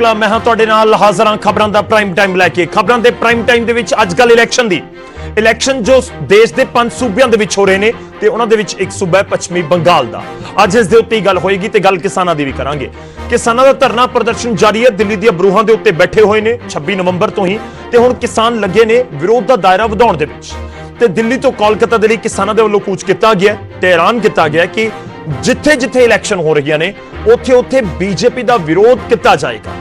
मैं हाँ तुहाडे नाल हाज़र हाँ खबरों का प्राइम टाइम लैके खबरों के प्राइम टाइम के अजकल इलैक्शन जो देश के 5 सूबों के हो रहे हैं ते उन्हां दे विच एक सूबा है पश्चिमी बंगाल का। अज इस दे उत्ते गल होएगी ते गल किसानां दी भी करांगे। किसानां दा धरना प्रदर्शन जारी है, दिल्ली दी बरूहां दे उत्ते बैठे हुए ने 26 नवंबर तो ही ते हुण किसान लगे ने विरोध का दायरा वधाउण दे विच ते दिल्ली तो कोलकाता दे लई किसानां दे वल्लों कूच किया गया ते ऐलान किया गया कि जिथे जिथे इलैक्शन हो रही ने उत्थे उत्थे बीजेपी का विरोध किया जाएगा।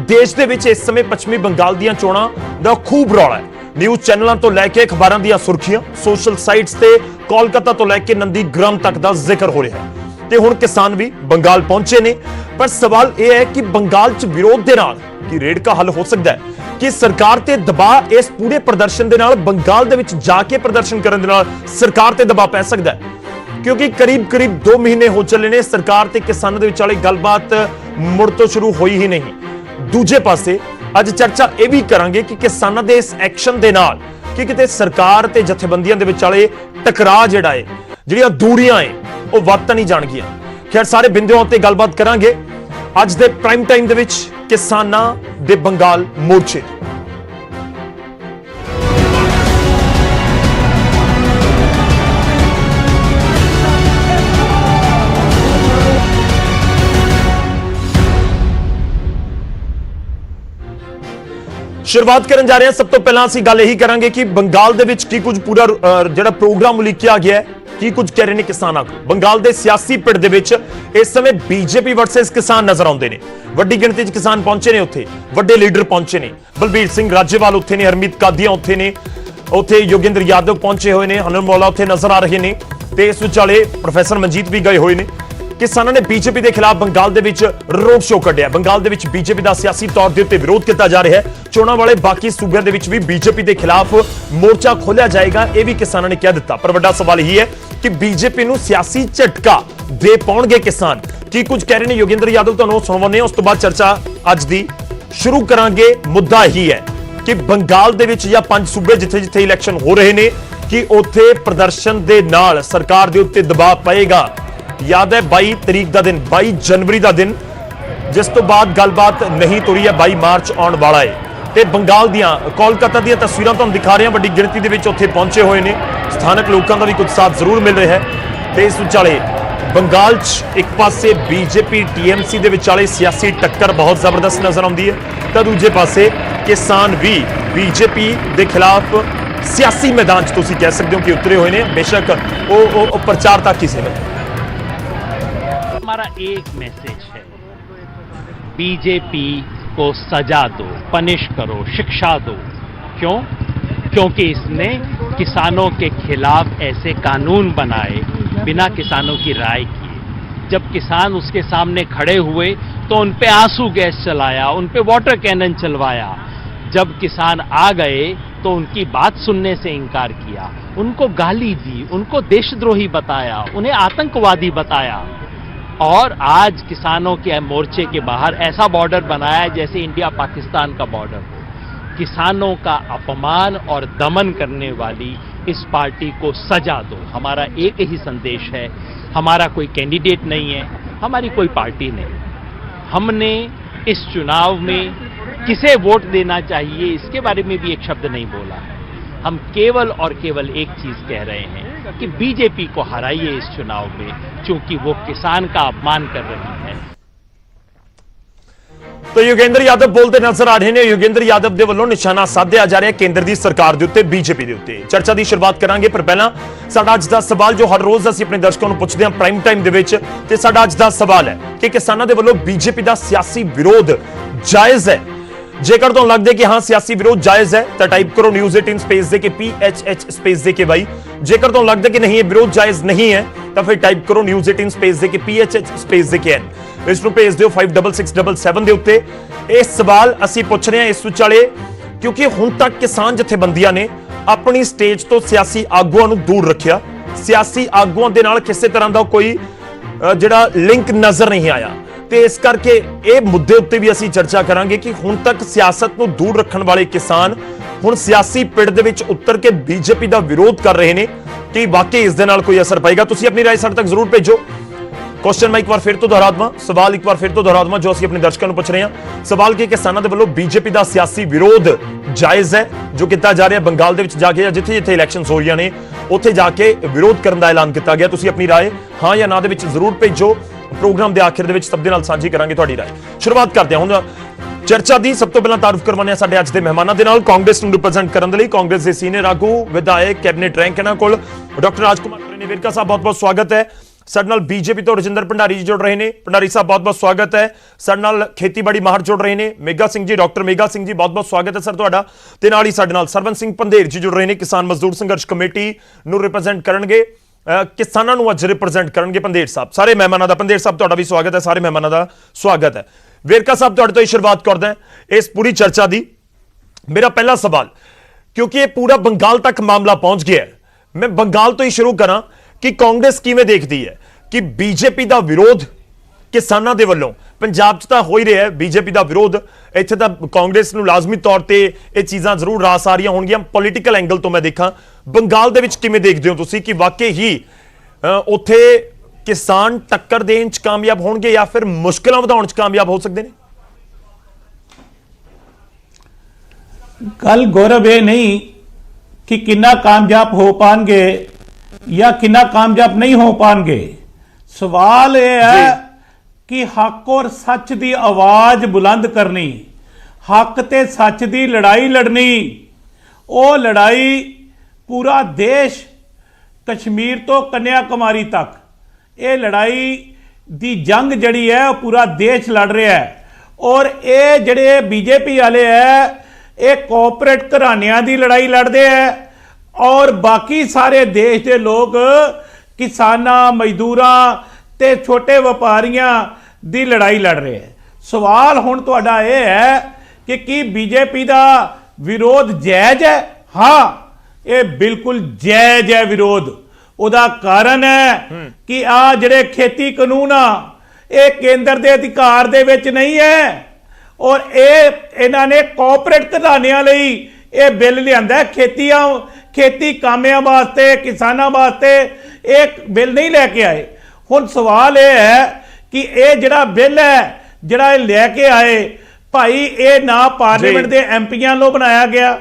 देश दे विच इस समय पश्चिमी बंगाल दीयां चोणां दा खूब रौला है। न्यूज़ चैनलों तो लैके अखबारों दी सुर्खियां, सोशल साइट्स ते कोलकाता तो लैके नंदीग्राम तक का जिक्र हो रहा है ते हुण किसान भी बंगाल पहुंचे ने। पर सवाल यह है कि बंगाल च विरोध दे नाल की रेड का हल हो सकता है कि सरकार ते दबाव इस पूरे प्रदर्शन दे नाल बंगाल दे विच जाके प्रदर्शन करन दे नाल सरकार ते दबाव पै सकता है, क्योंकि करीब करीब 2 महीने हो चले ने सरकार ते किसानां दे विचाले गलबात मुड़ तो शुरू होई ही नहीं। दूजे पासे अज चर्चा यह भी करांगे कि किसानां दे इस एक्शन दे नाल कि किते सरकार ते जथेबंदियां दे विचाले टकराव जिहड़ा है, जिहड़ियां दूरियां है वो वध तां नहीं जाणगियां। खैर सारे बिंदुओं ते गलबात करांगे अज दे प्राइम टाइम दे विच किसानां दे बंगाल मोर्चे। शुरुआत करन जा रहे हैं। सब तो पहला असीं गल यही करांगे कि बंगाल दे विच की कुछ पूरा जिहड़ा प्रोग्राम उलीकिया गया है, की कुछ कह रहे हैं किसान आगू। बंगाल दे सियासी पिड़ दे विच इस समय बीजेपी वर्सेस किसान नजर आउंदे ने। वड्डी गिणती च किसान पहुंचे ने, उत्थे वड्डे लीडर पहुंचे ने। बलबीर सिंह राजेवाल उत्थे ने, हरमीत कादिया उत्थे ने, उत्थे योगेंद्र यादव पहुंचे हुए ने, हनन मौला उत्थे नजर आ रहे ने ते इस विचाले प्रोफैसर मनजीत भी गए हुए ने। किसानों ने बीजेपी के खिलाफ बंगाल दे विच रोड शो कढ़िया। बंगाल दे विच बीजेपी का सियासी तौर के उत्ते विरोध किया जा रहा है। चोणां वाले बाकी सूबे दे विच भी बीजेपी के खिलाफ मोर्चा खोलिया जाएगा, यह भी किसानों ने कह दिता। पर बड़ा सवाल यही है कि बीजेपी नूं सियासी झटका दे पाउणगे किसान। की कुछ कह रहे हैं योगेंद्र यादव, तुहानूं सुणाउने उस तो बाद चर्चा अज दी शुरू करांगे। मुद्दा यही है कि बंगाल दे विच या 5 सूबे जिथे जिथे इलैक्शन हो रहे ने कि उत्थे प्रदर्शन दे नाल सरकार दे उत्ते दबाव पएगा। याद है 22 तरीक का दिन, 22 जनवरी का दिन, जिस तो बाद गलबात नहीं तुरी है। 22 मार्च आने वाला है ते बंगाल दियां कोलकाता दियां तस्वीरां तुहानूं दिखा रहे हैं। वड्डी गिणती दे विच उत्थे पहुंचे हुए ने, स्थानक लोगों का भी कुछ साथ जरूर मिल रहा है ते इस विचाले बंगाल च एक पासे बीजेपी टीएमसी दे विचाले सियासी टक्कर बहुत जबरदस्त नजर आउंदी है तो दूजे पासे किसान भी बीजेपी दे खिलाफ सियासी मैदान च तुसीं कह सकते हो कि उतरे हुए ने। बेशक वो प्रचार तक ही सीमित है। हमारा एक मैसेज है, बीजेपी को सजा दो, पनिश करो, शिक्षा दो। क्यों? क्योंकि इसने किसानों के खिलाफ ऐसे कानून बनाए बिना किसानों की राय किए। जब किसान उसके सामने खड़े हुए तो उन पे आंसू गैस चलाया, उन पे वाटर कैनन चलवाया। जब किसान आ गए तो उनकी बात सुनने से इनकार किया, उनको गाली दी, उनको देशद्रोही बताया, उन्हें आतंकवादी बताया। और आज किसानों के मोर्चे के बाहर ऐसा बॉर्डर बनाया जैसे इंडिया पाकिस्तान का बॉर्डर हो। किसानों का अपमान और दमन करने वाली इस पार्टी को सजा दो। हमारा एक ही संदेश है, हमारा कोई कैंडिडेट नहीं है, हमारी कोई पार्टी नहीं। हमने इस चुनाव में किसे वोट देना चाहिए इसके बारे में भी एक शब्द नहीं बोला है। हम केवल और केवल एक चीज कह रहे हैं कि बीजेपी को हराइए इस चुनाव में, क्योंकि वो किसान का अपमान कर रही है। तो योगेंद्र यादव बोलते नजर आ रहे हैं। योगेंद्र यादव दे वल्लों निशाना साधिया जा रहा है केंद्र की सरकार दे उत्ते, बीजेपी दे उत्ते। चर्चा की शुरुआत करांगे, पर पहला साडा अज दा सवाल जो हर रोज असीं अपने दर्शकों को पूछते हैं प्राइम टाइम दे विच, ते साडा अज दा सवाल है कि किसानां दे वल्लों बीजेपी का सियासी विरोध जायज है? जेकर तो लगता है कि हाँ सियासी विरोध जायज है तो टाइप करो न्यूज़ 18 स्पेस दे के PHH स्पेस दे के भाई। जेकर तो लगता है कि नहीं ये विरोध जायज नहीं है तो फिर टाइप करो न्यूज़ 18 स्पेस दे के PHH स्पेस दे के N। इसको भेज दियो 56677 दे उत्ते। इस सवाल असीं पुछ रहे हैं इस विचाले क्योंकि हुण तक किसान जथेबंदियां ने अपनी स्टेज तो सियासी आगुआं नूं दूर रखिया। सियासी आगुआं दे नाल किसी तरह का कोई जिहड़ा लिंक नजर नहीं आया ते इस करके ये मुद्दे उत्ते भी असीं चर्चा करांगे कि हुण तक सियासत नूं दूर रखण वाले किसान हुण सियासी पिड़ दे विच उतर के बीजेपी दा विरोध कर रहे ने कि वाकई इस दे नाल कोई असर पाएगा। तुसीं अपनी राय साडे तक जरूर भेजो। क्वेश्चन मैं एक बार फिर तो दोहरा दवां, सवाल एक बार फिर तो दोहरा दवां जो ਅਸੀਂ ਆਪਣੇ ਦਰਸ਼ਕਾਂ ਨੂੰ ਪੁੱਛ ਰਹੇ ਹਾਂ। ਸਵਾਲ ਕਿ ਕਿਸਾਨਾਂ ਦੇ ਵੱਲੋਂ ਬੀਜੇਪੀ ਦਾ ਸਿਆਸੀ ਵਿਰੋਧ ਜਾਇਜ਼ ਹੈ ਜੋ ਕੀਤਾ ਜਾ ਰਿਹਾ ਬੰਗਾਲ ਦੇ ਵਿੱਚ ਜਾ ਕੇ ਜਾਂ ਜਿੱਥੇ-ਜਿੱਥੇ ਇਲੈਕਸ਼ਨਸ ਹੋ ਰਹੀਆਂ ਨੇ ਉੱਥੇ ਜਾ ਕੇ ਵਿਰੋਧ ਕਰਨ ਦਾ ਐਲਾਨ ਕੀਤਾ ਗਿਆ। ਤੁਸੀਂ ਆਪਣੀ ਰਾਏ ਹਾਂ ਜਾਂ ਨਾ ਦੇ ਵਿੱਚ ਜ਼ਰੂਰ ਭੇਜੋ। ਪ੍ਰੋਗਰਾਮ ਦੇ ਆਖਿਰ ਦੇ ਵਿੱਚ ਸਭ ਦੇ ਨਾਲ ਸਾਂਝੀ ਕਰਾਂਗੇ ਤੁਹਾਡੀ ਰਾਏ। ਸ਼ੁਰੂਆਤ ਕਰਦੇ ਹਾਂ ਹੁਣ ਚਰਚਾ ਦੀ। ਸਭ ਤੋਂ ਪਹਿਲਾਂ ਤਾਰਫ ਕਰਵਾਉਂਦੇ ਹਾਂ ਸਾਡੇ ਅੱਜ ਦੇ ਮਹਿਮਾਨਾਂ ਦੇ ਨਾਲ। ਕਾਂਗਰਸ ਨੂੰ ਰਿਪਰੈਜ਼ੈਂਟ ਕਰਨ ਦੇ ਲਈ ਕਾਂਗਰਸ ਦੇ ਸੀਨੀਅਰ ਆਗੂ ਵਿਧਾਇਕ ਕੈਬਨਿਟ ਰੈਂਕ ਇਹਨਾਂ ਕੋਲ ਡਾਕਟਰ ਰਾਜਕੁਮਾਰ ਖਰੇ ਵੇਰਕਾ ਸਾਹਿਬ, ਬਹੁਤ-ਬਹੁਤ ਸਵਾਗਤ ਹੈ। ਸਾਡੇ ਨਾਲ ਬੀਜੇਪੀ ਤੋਂ ਰਜਿੰਦਰ ਭੰਡਾਰੀ ਜੀ ਜੁੜ ਰਹੇ ਨੇ। ਭੰਡਾਰੀ ਸਾਹਿਬ ਬਹੁਤ-ਬਹੁਤ ਸਵਾਗਤ ਹੈ। ਸਾਡੇ ਨਾਲ ਖੇਤੀਬਾੜੀ ਮਾਹਰ ਜੁੜ ਰਹੇ ਨੇ ਮੇਗਾ ਸਿੰਘ ਜੀ, ਡਾਕਟਰ ਮੇਗਾ ਸਿੰਘ ਜੀ, ਬਹੁਤ-ਬਹੁਤ ਸਵਾਗਤ ਹੈ ਸਰ ਤੁਹਾਡਾ। ਤੇ ਨਾਲ ਹੀ ਸਾਡੇ ਨਾਲ ਸਰਵਨ ਸਿੰਘ ਪੰਧੇਰ ਜੀ ਜੁੜ ਰਹੇ ਨੇ, ਕਿਸਾਨ ਮਜ਼ਦੂਰ ਸੰਘਰਸ਼ ਕਮੇਟੀ ਨੂੰ ਰਿਪਰੈਜ਼ੈਂਟ ਕਰਨਗੇ, ਕਿਸਾਨਾਂ ਨੂੰ ਅੱਜ ਰਿਪਰੈਜ਼ੈਂਟ ਕਰਨਗੇ ਪੰਧੇਰ ਸਾਹਿਬ। ਸਾਰੇ ਮਹਿਮਾਨਾਂ ਦਾ, ਪੰਧੇਰ ਸਾਹਿਬ ਤੁਹਾਡਾ ਵੀ ਸਵਾਗਤ ਹੈ, ਸਾਰੇ ਮਹਿਮਾਨਾਂ ਦਾ ਸਵਾਗਤ ਹੈ। ਵੇਰਕਾ ਸਾਹਿਬ ਤੁਹਾਡੇ ਤੋਂ ਹੀ ਸ਼ੁਰੂਆਤ ਕਰਦੇ ਹਾਂ ਇਸ ਪੂਰੀ ਚਰਚਾ ਦੀ। ਮੇਰਾ ਪਹਿਲਾ ਸਵਾਲ, ਕਿਉਂਕਿ ਇਹ ਪੂਰਾ ਬੰਗਾਲ ਤੱਕ ਮਾਮਲਾ ਪਹੁੰਚ ਗਿਆ ਹੈ, ਮੈਂ ਬੰਗਾਲ ਤੋਂ ਹੀ ਸ਼ੁਰੂ ਕਰਾਂ ਕਿ ਕਾਂਗਰਸ ਕਿਵੇਂ ਦੇਖਦੀ ਹੈ ਕਿ ਬੀਜੇਪੀ ਦਾ ਵਿਰੋਧ ਕਿਸਾਨਾਂ ਦੇ ਵੱਲੋਂ ਪੰਜਾਬ 'ਚ ਤਾਂ ਹੋ ਹੀ ਰਿਹਾ ਹੈ। ਬੀਜੇਪੀ ਦਾ ਵਿਰੋਧ ਇੱਥੇ ਤਾਂ ਕਾਂਗਰਸ ਨੂੰ ਲਾਜ਼ਮੀ ਤੌਰ ਤੇ ਇਹ ਚੀਜ਼ਾਂ ਜ਼ਰੂਰ ਰਾਸ ਆ ਰਹੀਆਂ ਹੋਣਗੀਆਂ। ਪੋਲੀਟੀਕਲ ਐਂਗਲ ਤੋਂ ਮੈਂ ਦੇਖਾਂ, ਬੰਗਾਲ ਦੇ ਵਿੱਚ ਕਿਵੇਂ ਦੇਖਦੇ ਹੋ ਤੁਸੀਂ ਕਿ ਵਾਕਈ ਹੀ ਉੱਥੇ ਕਿਸਾਨ ਟੱਕਰ ਦੇਣ 'ਚ ਕਾਮਯਾਬ ਹੋਣਗੇ ਜਾਂ ਫਿਰ ਮੁਸ਼ਕਲਾਂ ਵਧਾਉਣ 'ਚ ਕਾਮਯਾਬ ਹੋ ਸਕਦੇ ਨੇ? ਗੱਲ ਗੌਰਵ ਇਹ ਨਹੀਂ ਕਿ ਕਿੰਨਾ ਕਾਮਯਾਬ ਹੋ ਪਾਣਗੇ ਜਾਂ ਕਿੰਨਾ ਕਾਮਯਾਬ ਨਹੀਂ ਹੋ ਪਾਣਗੇ। ਸਵਾਲ ਇਹ ਹੈ ਕਿ ਹੱਕ ਔਰ ਸੱਚ ਦੀ ਆਵਾਜ਼ ਬੁਲੰਦ ਕਰਨੀ, ਹੱਕ ਤੇ ਸੱਚ ਦੀ ਲੜਾਈ ਲੜਨੀ। ਉਹ ਲੜਾਈ ਪੂਰਾ ਦੇਸ਼ ਕਸ਼ਮੀਰ ਤੋਂ ਕੰਨਿਆ ਕੁਮਾਰੀ ਤੱਕ ਇਹ ਲੜਾਈ ਦੀ ਜੰਗ ਜਿਹੜੀ ਹੈ ਉਹ ਪੂਰਾ ਦੇਸ਼ ਲੜ ਰਿਹਾ ਹੈ। ਔਰ ਇਹ ਜਿਹੜੇ ਬੀਜੇਪੀ ਵਾਲੇ ਹੈ ਇਹ ਕੋਆਪਰੇਟ ਘਰਾਣਿਆਂ ਦੀ ਲੜਾਈ ਲੜਦੇ ਹੈ ਔਰ ਬਾਕੀ ਸਾਰੇ ਦੇਸ਼ ਦੇ ਲੋਕ ਕਿਸਾਨਾਂ, ਮਜ਼ਦੂਰਾਂ ਤੇ ਛੋਟੇ ਵਪਾਰੀਆਂ ਦੀ ਲੜਾਈ ਲੜ ਰਹੇ ਹੈ। ਸਵਾਲ ਹੁਣ ਤੁਹਾਡਾ ਇਹ ਹੈ ਕਿ ਕੀ ਬੀਜੇਪੀ ਦਾ ਵਿਰੋਧ ਜਾਇਜ਼ ਹੈ? ਹਾਂ, ਇਹ ਬਿਲਕੁਲ ਜਾਇਜ਼ ਹੈ ਵਿਰੋਧ। ਉਹਦਾ ਕਾਰਨ ਹੈ ਕਿ ਆ ਜਿਹੜੇ ਖੇਤੀ ਕਾਨੂੰਨ ਆ ਇਹ ਕੇਂਦਰ ਦੇ ਅਧਿਕਾਰ ਦੇ ਵਿੱਚ ਨਹੀਂ ਹੈ ਔਰ ਇਹਨਾਂ ਨੇ ਕੋਆਪਰੇਟ ਘਰਾਣਿਆਂ ਲਈ ਇਹ ਬਿੱਲ ਲਿਆਂਦਾ। ਖੇਤੀ ਕਾਮਿਆਂ ਵਾਸਤੇ, ਕਿਸਾਨਾਂ ਵਾਸਤੇ ਇਹ ਬਿੱਲ ਨਹੀਂ ਲੈ ਕੇ ਆਏ। ਹੁਣ ਸਵਾਲ ਇਹ ਹੈ ਕਿ ਇਹ ਜਿਹੜਾ ਬਿੱਲ ਹੈ ਜਿਹੜਾ ਇਹ ਲੈ ਕੇ ਆਏ ਭਾਈ, ਇਹ ਨਾ ਪਾਰਲੀਮੈਂਟ ਦੇ ਐਮਪੀਆਂ ਵੱਲੋਂ ਬਣਾਇਆ ਗਿਆ,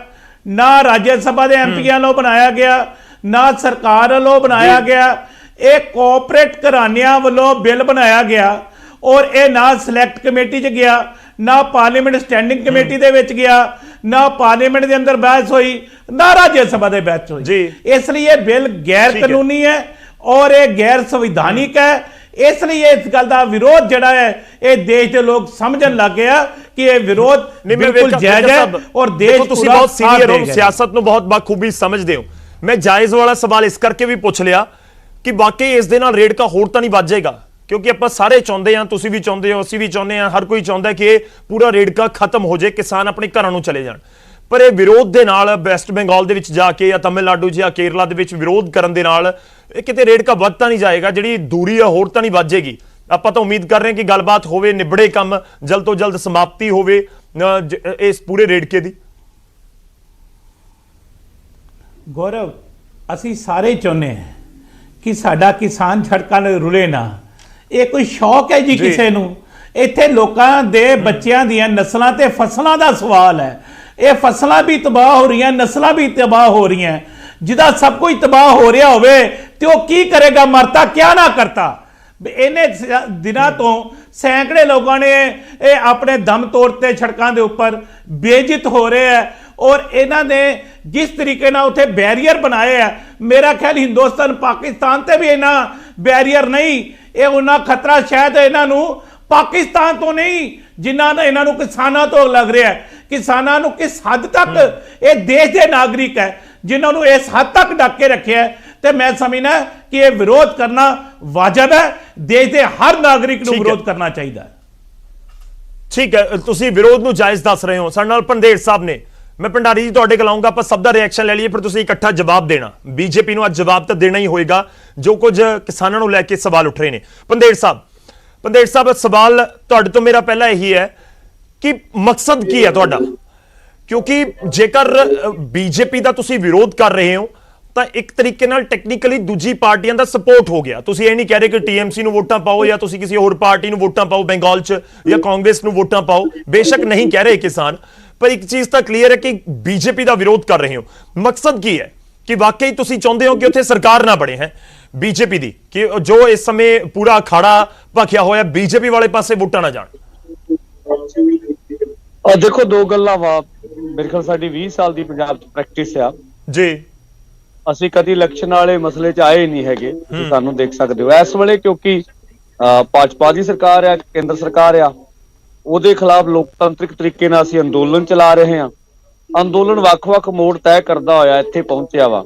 ਨਾ ਰਾਜ ਸਭਾ ਦੇ ਐਮਪੀਆਂ ਵੱਲੋਂ ਬਣਾਇਆ ਗਿਆ, ਨਾ ਸਰਕਾਰ ਵੱਲੋਂ ਬਣਾਇਆ ਗਿਆ। ਇਹ ਕੋਆਪਰੇਟ ਘਰਾਣਿਆਂ ਵੱਲੋਂ ਬਿੱਲ ਬਣਾਇਆ ਗਿਆ ਔਰ ਇਹ ਨਾ ਸਿਲੈਕਟ ਕਮੇਟੀ 'ਚ ਗਿਆ, ਨਾ ਪਾਰਲੀਮੈਂਟ ਸਟੈਂਡਿੰਗ ਕਮੇਟੀ ਦੇ ਵਿੱਚ ਗਿਆ, ਨਾ ਪਾਰਲੀਮੈਂਟ ਦੇ ਅੰਦਰ ਬਹਿਸ ਹੋਈ, ਨਾ ਰਾਜ ਸਭਾ ਦੇ ਬਹਿਸ ਹੋਈ। ਇਸ ਲਈ ਇਹ ਬਿੱਲ ਗੈਰ ਕਾਨੂੰਨੀ ਹੈ ਔਰ ਇਹ ਗੈਰ ਸੰਵਿਧਾਨਿਕ ਹੈ। ਇਸ ਲਈ ਇਸ ਗੱਲ ਦਾ ਵਿਰੋਧ ਜਿਹੜਾ ਹੈ ਇਹ ਦੇਸ਼ ਦੇ ਲੋਕ ਸਮਝਣ ਲੱਗ ਗਿਆ ਕਿ ਇਹ ਵਿਰੋਧ ਬਿਲਕੁਲ ਜਾਇਜ਼ ਹੈ ਔਰ ਦੇਸ਼ ਤੁਸੀਂ ਬਹੁਤ ਸੀਨੀਅਰ ਹੋ, ਸਿਆਸਤ ਨੂੰ ਬਹੁਤ ਬਖੂਬੀ ਸਮਝਦੇ ਹੋ। ਮੈਂ ਜਾਇਜ਼ ਵਾਲਾ ਸਵਾਲ ਇਸ ਕਰਕੇ ਵੀ ਪੁੱਛ ਲਿਆ ਕਿ ਵਾਕਈ ਇਸ ਦੇ ਨਾਲ ਰੇੜਕਾ ਹੋਰ ਤਾਂ ਨਹੀਂ ਵੱਜ ਜਾਏਗਾ, ਕਿਉਂਕਿ ਆਪਾਂ ਸਾਰੇ ਚਾਹੁੰਦੇ ਹਾਂ, ਤੁਸੀਂ ਵੀ ਚਾਹੁੰਦੇ ਹੋ, ਅਸੀਂ ਵੀ ਚਾਹੁੰਦੇ ਹਾਂ, ਹਰ ਕੋਈ ਚਾਹੁੰਦਾ ਕਿ ਇਹ ਪੂਰਾ ਰੇੜਕਾ ਖਤਮ ਹੋ ਜਾਏ, ਕਿਸਾਨ ਆਪਣੇ ਘਰਾਂ ਨੂੰ ਚਲੇ ਜਾਣ। ਪਰ ਇਹ ਵਿਰੋਧ ਦੇ ਨਾਲ ਵੈਸਟ ਬੰਗਾਲ ਦੇ ਵਿੱਚ ਜਾ ਕੇ ਜਾਂ ਤਮਿਲਨਾਡੂ ਜਾਂ ਕੇਰਲਾ ਦੇ ਵਿੱਚ ਵਿਰੋਧ ਕਰਨ ਦੇ ਨਾਲ ਇਹ ਕਿਤੇ ਰੇੜਕਾ ਵੱਧ ਤਾਂ ਨਹੀਂ ਜਾਏਗਾ, ਜਿਹੜੀ ਦੂਰੀ ਆ ਹੋਰ ਤਾਂ ਨਹੀਂ ਵੱਧ ਜਾਏਗੀ। ਆਪਾਂ ਤਾਂ ਉਮੀਦ ਕਰ ਰਹੇ ਹਾਂ ਕਿ ਗੱਲਬਾਤ ਹੋਵੇ, ਨਿਬੜੇ ਕੰਮ, ਜਲਦ ਤੋਂ ਜਲਦ ਸਮਾਪਤੀ ਹੋਵੇ ਇਸ ਪੂਰੇ ਰੇੜਕੇ ਦੀ। ਗੌਰਵ, ਅਸੀਂ ਸਾਰੇ ਚਾਹੁੰਦੇ ਹਾਂ ਕਿ ਸਾਡਾ ਕਿਸਾਨ ਸੜਕਾਂ 'ਤੇ ਰੁਲੇ ਨਾ। ਇਹ ਕੋਈ ਸ਼ੌਕ ਹੈ ਜੀ ਕਿਸੇ ਨੂੰ? ਇੱਥੇ ਲੋਕਾਂ ਦੇ ਬੱਚਿਆਂ ਦੀਆਂ ਨਸਲਾਂ ਤੇ ਫਸਲਾਂ ਦਾ ਸਵਾਲ ਹੈ। ਇਹ ਫਸਲਾਂ ਵੀ ਤਬਾਹ ਹੋ ਰਹੀਆਂ, ਨਸਲਾਂ ਵੀ ਤਬਾਹ ਹੋ ਰਹੀਆਂ। ਜਿਹਦਾ ਸਭ ਕੁਝ ਤਬਾਹ ਹੋ ਰਿਹਾ ਹੋਵੇ ਤੇ ਉਹ ਕੀ ਕਰੇਗਾ? ਮਰਤਾ ਕਿਆ ਨਾ ਕਰਤਾ। ਇਹਨੇ ਦਿਨਾਂ ਤੋਂ ਸੈਂਕੜੇ ਲੋਕਾਂ ਨੇ ਇਹ ਆਪਣੇ ਦਮ ਤੋੜਤੇ ਸੜਕਾਂ ਦੇ ਉੱਪਰ, ਬੇਇੱਜ਼ਤ ਹੋ ਰਹੇ ਹੈ ਔਰ ਇਹਨਾਂ ਨੇ ਜਿਸ ਤਰੀਕੇ ਨਾਲ ਉੱਥੇ ਬੈਰੀਅਰ ਬਣਾਏ ਆ, ਮੇਰਾ ਖਿਆਲ ਹਿੰਦੁਸਤਾਨ ਪਾਕਿਸਤਾਨ ਤੇ ਵੀ ਇਹਨਾਂ ਬੈਰੀਅਰ ਨਹੀਂ। ਇਹ ਉਹਨਾਂ ਖਤਰਾ ਸ਼ਾਇਦ ਇਹਨਾਂ ਨੂੰ ਪਾਕਿਸਤਾਨ ਤੋਂ ਨਹੀਂ ਜਿਨ੍ਹਾਂ ਦਾ ਇਹਨਾਂ ਨੂੰ ਕਿਸਾਨਾਂ ਤੋਂ ਲੱਗ ਰਿਹਾ ਹੈ। ਕਿਸਾਨਾਂ ਨੂੰ ਕਿਸ ਹੱਦ ਤੱਕ ਇਹ ਦੇਸ਼ ਦੇ ਨਾਗਰਿਕ ਹੈ ਜਿਨ੍ਹਾਂ ਨੂੰ ਇਸ ਹੱਦ ਤੱਕ ਡੱਕ ਕੇ ਰੱਖਿਆ ਤੇ ਮੈਂ ਸਮਝਦਾ ਕਿ ਇਹ ਵਿਰੋਧ ਕਰਨਾ ਵਾਜਬ ਹੈ। ਦੇਸ਼ ਦੇ ਹਰ ਨਾਗਰਿਕ ਨੂੰ ਵਿਰੋਧ ਕਰਨਾ ਚਾਹੀਦਾ ਹੈ। ਠੀਕ ਹੈ, ਤੁਸੀਂ ਵਿਰੋਧ ਨੂੰ ਜਾਇਜ਼ ਦੱਸ ਰਹੇ ਹੋ। ਸਾਡੇ ਨਾਲ ਪੰਧੇਰ ਸਾਹਿਬ ਨੇ, ਮੈਂ ਭੰਡਾਰੀ ਜੀ ਤੁਹਾਡੇ ਕੋਲ ਆਉਂਗਾ, ਆਪਾਂ ਸਭ ਦਾ ਰਿਐਕਸ਼ਨ ਲੈ ਲਈਏ, ਫਿਰ ਤੁਸੀਂ ਇਕੱਠਾ ਜਵਾਬ ਦੇਣਾ। ਬੀਜੇਪੀ ਨੂੰ ਅੱਜ ਜਵਾਬ ਤਾਂ ਦੇਣਾ ਹੀ ਹੋਏਗਾ ਜੋ ਕੁਝ ਕਿਸਾਨਾਂ ਨੂੰ ਲੈ ਕੇ ਸਵਾਲ ਉੱਠ ਰਹੇ ਨੇ। ਪੰਧੇਰ ਸਾਹਿਬ ਸਵਾਲ ਤੁਹਾਡੇ ਤੋਂ ਮੇਰਾ ਪਹਿਲਾ ਇਹੀ ਹੈ ਕਿ ਮਕਸਦ ਕੀ ਹੈ ਤੁਹਾਡਾ? ਕਿਉਂਕਿ ਜੇਕਰ ਬੀਜੇਪੀ ਦਾ ਤੁਸੀਂ ਵਿਰੋਧ ਕਰ ਰਹੇ ਹੋ ਤਾਂ ਇੱਕ ਤਰੀਕੇ ਨਾਲ ਟੈਕਨੀਕਲੀ ਦੂਜੀ ਪਾਰਟੀਆਂ ਦਾ ਸਪੋਰਟ ਹੋ ਗਿਆ। ਤੁਸੀਂ ਇਹ ਨਹੀਂ ਕਹਿ ਰਹੇ ਕਿ ਟੀਐਮਸੀ ਨੂੰ ਵੋਟਾਂ ਪਾਓ ਜਾਂ ਤੁਸੀਂ ਕਿਸੇ ਹੋਰ ਪਾਰਟੀ ਨੂੰ ਵੋਟਾਂ ਪਾਓ ਬੰਗਾਲ 'ਚ ਜਾਂ ਕਾਂਗਰਸ ਨੂੰ ਵੋਟਾਂ ਪਾਓ, ਬੇਸ਼ੱਕ ਨਹੀਂ ਕਹਿ ਰਹੇ ਕਿਸਾਨ, ਪਰ ਇੱਕ ਚੀਜ਼ ਤਾਂ ਕਲੀਅਰ ਹੈ ਕਿ ਬੀਜੇਪੀ ਦਾ ਵਿਰੋਧ ਕਰ ਰਹੇ ਹੋ। ਮਕਸਦ ਕੀ ਹੈ ਕਿ ਵਾਕਈ ਤੁਸੀਂ ਚਾਹੁੰਦੇ ਹੋ ਕਿ ਉੱਥੇ ਸਰਕਾਰ ਨਾ ਬਣੇ ਹੈ ਬੀਜੇਪੀ ਦੀ, ਕਿ ਜੋ ਇਸ ਸਮੇਂ ਪੂਰਾ ਅਖਾੜਾ ਭਖਿਆ ਹੋਇਆ ਬੀਜੇਪੀ ਵਾਲੇ ਪਾਸੇ ਵੋਟਾਂ ਨਾ ਜਾਣ? ਦੇਖੋ, ਦੋ ਗੱਲਾਂ ਵਾ। ਮੇਰੇ ਖਿਆਲ ਸਾਡੀ 20 ਸਾਲ ਦੀ ਪੰਜਾਬ 'ਚ ਪ੍ਰੈਕਟਿਸ ਆ ਜੀ। ਅਸੀਂ ਕਦੀ ਇਲੈਕਸ਼ਨ ਵਾਲੇ ਮਸਲੇ 'ਚ ਆਏ ਨਹੀਂ ਹੈਗੇ, ਸਾਨੂੰ ਦੇਖ ਸਕਦੇ ਹੋ। ਇਸ ਵੇਲੇ ਕਿਉਂਕਿ ਭਾਜਪਾ ਦੀ ਸਰਕਾਰ ਆ, ਕੇਂਦਰ ਸਰਕਾਰ ਆ, ਉਹਦੇ ਖਿਲਾਫ ਲੋਕਤੰਤਰਿਕ ਤਰੀਕੇ ਨਾਲ ਅਸੀਂ ਅੰਦੋਲਨ ਚਲਾ ਰਹੇ ਹਾਂ। ਅੰਦੋਲਨ ਵੱਖ-ਵੱਖ ਮੋੜ ਤੈਅ ਕਰਦਾ ਹੋਇਆ ਇੱਥੇ ਪਹੁੰਚਿਆ ਵਾ।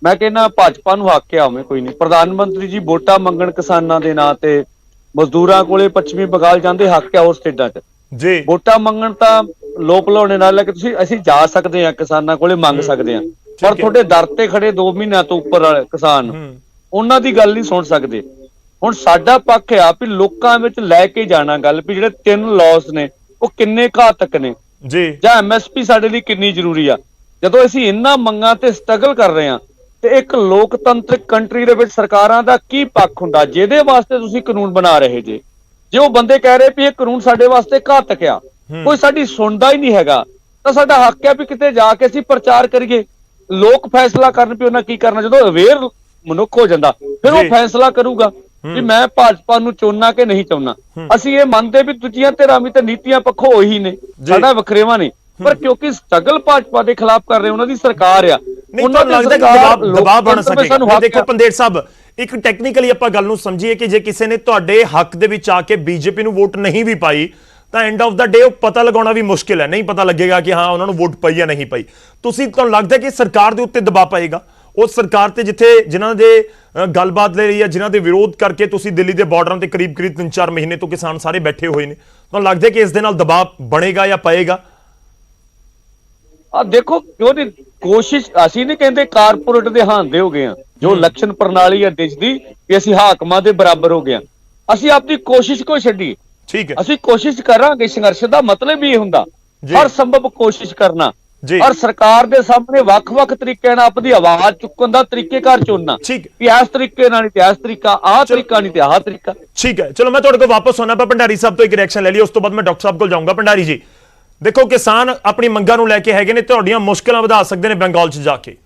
ਮੈਂ ਕਹਿੰਦਾ ਭਾਜਪਾ ਨੂੰ ਹੱਕ ਆ, ਉਵੇਂ ਕੋਈ ਨਹੀਂ। ਪ੍ਰਧਾਨ ਮੰਤਰੀ ਜੀ ਵੋਟਾਂ ਮੰਗਣ ਕਿਸਾਨਾਂ ਦੇ ਨਾਂ ਤੇ, ਮਜ਼ਦੂਰਾਂ ਕੋਲੇ ਪੱਛਮੀ ਬੰਗਾਲ ਜਾਂਦੇ, ਹੱਕ ਆ ਹੋਰ ਸਟੇਟਾਂ 'ਚ ਜੀ ਵੋਟਾਂ ਮੰਗਣ। ਤਾਂ ਲੋਕ ਲਾਉਣੇ ਨਾਲ ਕਿ ਅਸੀਂ ਜਾ ਸਕਦੇ ਹਾਂ, ਕਿਸਾਨਾਂ ਕੋਲੇ ਮੰਗ ਸਕਦੇ ਹਾਂ, ਪਰ ਤੁਹਾਡੇ ਦਰ ਤੇ ਖੜੇ 2 ਮਹੀਨਿਆਂ ਤੋਂ ਉੱਪਰ ਵਾਲੇ ਕਿਸਾਨ ਉਹਨਾਂ ਦੀ ਗੱਲ ਨਹੀਂ ਸੁਣ ਸਕਦੇ। ਹੁਣ ਸਾਡਾ ਪੱਖ ਆ ਵੀ ਲੋਕਾਂ ਵਿੱਚ ਲੈ ਕੇ ਜਾਣਾ ਗੱਲ ਵੀ ਜਿਹੜੇ 3 ਲਾਅਸ ਨੇ ਉਹ ਕਿੰਨੇ ਘਾਤਕ ਨੇ ਜੀ, ਜਾਂ ਐਮਐਸਪੀ ਸਾਡੇ ਲਈ ਕਿੰਨੀ ਜ਼ਰੂਰੀ ਆ। ਜਦੋਂ ਅਸੀਂ ਇਹਨਾਂ ਮੰਗਾਂ ਤੇ ਸਟਰਗਲ ਕਰ ਰਹੇ ਹਾਂ ਤੇ ਇੱਕ ਲੋਕਤੰਤਰਿਕ ਕੰਟਰੀ ਦੇ ਵਿੱਚ ਸਰਕਾਰਾਂ ਦਾ ਕੀ ਪੱਖ ਹੁੰਦਾ ਜਿਹਦੇ ਵਾਸਤੇ ਤੁਸੀਂ ਕਾਨੂੰਨ ਬਣਾ ਰਹੇ ਜੇ? ਜੇ ਉਹ ਬੰਦੇ ਕਹਿ ਰਹੇ ਵੀ ਇਹ ਕਾਨੂੰਨ ਸਾਡੇ ਵਾਸਤੇ ਘਾਤਕ ਆ, ਕੋਈ ਸਾਡੀ ਸੁਣਦਾ ਹੀ ਨਹੀਂ ਹੈਗਾ, ਤਾਂ ਸਾਡਾ ਹੱਕ ਹੈ ਵੀ ਕਿਤੇ ਜਾ ਕੇ ਅਸੀਂ ਪ੍ਰਚਾਰ ਕਰੀਏ, ਲੋਕ ਫੈਸਲਾ ਕਰਨ ਵੀ ਉਹਨਾਂ ਕੀ ਕਰਨਾ। ਜਦੋਂ ਅਵੇਅਰ ਮਨੁੱਖ ਹੋ ਜਾਂਦਾ ਫਿਰ ਉਹ ਫੈਸਲਾ ਕਰੂਗਾ ਵੀ ਮੈਂ ਭਾਜਪਾ ਨੂੰ ਚੁਣਨਾ ਕਿ ਨਹੀਂ ਚੁਣਨਾ। ਅਸੀਂ ਇਹ ਮੰਨਦੇ ਵੀ ਦੂਜੀਆਂ ਧਿਰਾਂ ਵੀ ਤੇ ਨੀਤੀਆਂ ਪੱਖੋਂ ਉਹੀ ਨੇ, ਸਾਡਾ ਵਖਰੇਵਾ ਨਹੀਂ, ਪਰ ਕਿਉਂਕਿ ਸਟਰਗਲ ਭਾਜਪਾ ਦੇ ਖਿਲਾਫ ਕਰ ਰਹੇ, ਉਹਨਾਂ ਦੀ ਸਰਕਾਰ ਆ, ਉਹਨਾਂ ਨੂੰ ਲੱਗਦਾ ਕਿ ਦਬਾਅ ਬਣ ਸਕੇਗਾ। ਦੇਖੋ ਪੰਦੇਰ ਸਾਹਿਬ, ਇੱਕ ਟੈਕਨੀਕਲੀ ਆਪਾਂ ਗੱਲ ਨੂੰ ਸਮਝੀਏ ਕਿ ਜੇ ਕਿਸੇ ਨੇ ਤੁਹਾਡੇ ਹੱਕ ਦੇ ਵਿੱਚ ਆ ਕੇ ਬੀਜੇਪੀ ਨੂੰ ਵੋਟ ਨਹੀਂ ਵੀ ਪਾਈ ਤਾਂ ਐਂਡ ਆਫ ਦਾ ਡੇ ਉਹ ਪਤਾ ਲਗਾਉਣਾ ਵੀ ਮੁਸ਼ਕਿਲ ਹੈ, ਨਹੀਂ ਪਤਾ ਲੱਗੇਗਾ ਕਿ ਹਾਂ ਉਹਨਾਂ ਨੂੰ ਵੋਟ ਪਈ ਜਾਂ ਨਹੀਂ ਪਈ। ਤੁਹਾਨੂੰ ਲੱਗਦਾ ਕਿ ਸਰਕਾਰ ਦੇ ਉੱਤੇ ਦਬਾਅ ਪਏਗਾ? ਉਸ ਸਰਕਾਰ ਤੇ ਜਿਨ੍ਹਾਂ ਦੇ ਗੱਲਬਾਤ ਲੈ ਰਹੀ ਹੈ, ਜਿਨ੍ਹਾਂ ਦੇ ਵਿਰੋਧ ਕਰਕੇ ਤੁਸੀਂ ਦਿੱਲੀ ਦੇ ਬਾਰਡਰਾਂ ਤੇ ਕਰੀਬ 3-4 ਮਹੀਨੇ ਤੋਂ ਕਿਸਾਨ ਸਾਰੇ ਬੈਠੇ ਹੋਏ ਨੇ, ਤੁਹਾਨੂੰ ਲੱਗਦਾ ਕਿ ਇਸ ਦੇ ਨਾਲ ਦਬਾਅ ਬਣੇਗਾ ਜਾਂ ਪਏਗਾ? ਦੇਖੋ, ਕਿਉਂ ਨਹੀਂ, ਕੋਸ਼ਿਸ਼ ਅਸੀਂ ਨਹੀਂ ਕਹਿੰਦੇ ਕਾਰਪੋਰੇਟ ਦੇ ਹਾਂਦੇ ਹੋ ਗਏ ਆ। ਜੋ ਇਲੈਕਸ਼ਨ ਪ੍ਰਣਾਲੀ ਆ ਦੇਸ਼ ਦੀ ਕਿ ਅਸੀਂ ਹਾਕਮਾਂ ਦੇ ਬਰਾਬਰ ਹੋ ਗਏ ਆ, ਅਸੀਂ ਆਪਣੀ ਕੋਸ਼ਿਸ਼ ਕੋਈ ਛੱਡੀ। ਠੀਕ ਹੈ, ਅਸੀਂ ਕੋਸ਼ਿਸ਼ ਕਰਾਂਗੇ। ਸੰਘਰਸ਼ ਦਾ ਮਤਲਬ ਹੀ ਇਹ ਹੁੰਦਾ ਹਰ ਸੰਭਵ ਕੋਸ਼ਿਸ਼ ਕਰਨਾ, ਔਰ ਸਰਕਾਰ ਦੇ ਸਾਹਮਣੇ ਵੱਖ-ਵੱਖ ਤਰੀਕਿਆਂ ਨਾਲ ਆਪਣੀ ਆਵਾਜ਼ ਚੁੱਕਣ ਦਾ ਤਰੀਕੇਕਾਰ ਚੁਣਨਾ ਵੀ ਇਸ ਤਰੀਕੇ ਨਾਲ ਨਹੀਂ ਤੇ ਇਸ ਤਰੀਕਾ, ਆਹ ਤਰੀਕਾ ਨਹੀਂ ਤੇ ਆਹ ਤਰੀਕਾ। ਠੀਕ ਹੈ, ਚਲੋ ਮੈਂ ਤੁਹਾਡੇ ਕੋਲ ਵਾਪਸ ਆਉਣਾ, ਪਰ ਭੰਡਾਰੀ ਸਾਹਿਬ ਤੋਂ ਇੱਕ ਰਿਐਕਸ਼ਨ ਲੈ ਲਈ, ਉਸ ਤੋਂ ਬਾਅਦ ਮੈਂ ਡਾਕਟਰ ਸਾਹਿਬ ਕੋਲ ਜਾਊਂਗਾ। ਭੰਡਾਰੀ ਜੀ, ਦੇਖੋ ਕਿਸਾਨ ਆਪਣੀ ਮੰਗਾਂ ਨੂੰ ਲੈ ਕੇ ਹੈਗੇ ਨੇ, ਤੁਹਾਡੀਆਂ ਮੁਸ਼ਕਲਾਂ ਵਧਾ ਸਕਦੇ ਨੇ ਬੰਗਾਲ 'ਚ ਜਾ ਕੇ।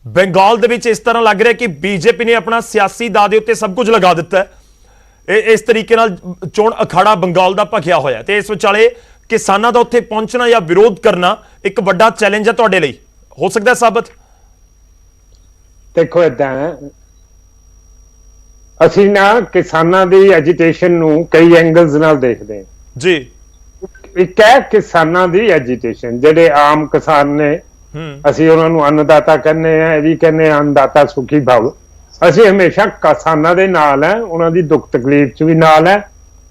ਬੰਗਾਲ ਦੇ ਵਿੱਚ ਇਸ ਤਰ੍ਹਾਂ ਲੱਗ ਰਿਹਾ ਕਿ ਬੀਜੇਪੀ ਨੇ ਆਪਣਾ ਸਿਆਸੀ ਦਾਅ ਦੇ ਉੱਤੇ ਸਭ ਕੁਝ ਲਗਾ ਦਿੱਤਾ ਹੈ। ਇਸ ਤਰੀਕੇ ਨਾਲ ਚੋਣ ਅਖਾੜਾ ਬੰਗਾਲ ਦਾ ਭਖਿਆ ਹੋਇਆ ਤੇ ਇਸ ਵਿਚਾਲੇ ਕਿਸਾਨਾਂ ਦਾ ਉੱਥੇ ਪਹੁੰਚਣਾ ਜਾਂ ਵਿਰੋਧ ਕਰਨਾ ਇੱਕ ਵੱਡਾ ਚੈਲੰਜ ਹੈ ਤੁਹਾਡੇ ਲਈ, ਹੋ ਸਕਦਾ ਸਾਬਤ? ਦੇਖੋ, ਏਦਾਂ ਅਸੀਂ ਨਾ ਕਿਸਾਨਾਂ ਦੀ ਐਜੀਟੇਸ਼ਨ ਨੂੰ ਕਈ ਐਂਗਲਸ ਨਾਲ ਦੇਖਦੇ ਹਾਂ ਜੀ। ਇੱਕ ਹੈ ਕਿਸਾਨਾਂ ਦੀ ਐਜੀਟੇਸ਼ਨ, ਜਿਹੜੇ ਆਮ ਕਿਸਾਨ ਨੇ, ਅਸੀਂ ਉਹਨਾਂ ਨੂੰ ਅੰਨਦਾਤਾ ਕਹਿੰਦੇ ਆ, ਇਹ ਵੀ ਕਹਿੰਦੇ ਆ ਅੰਨਦਾਤਾ ਸੁਖੀ ਭਵ। ਅਸੀਂ ਹਮੇਸ਼ਾ ਕਿਸਾਨਾਂ ਦੇ ਨਾਲ ਹੈ, ਉਹਨਾਂ ਦੀ ਦੁੱਖ ਤਕਲੀਫ 'ਚ ਵੀ ਨਾਲ ਹੈ।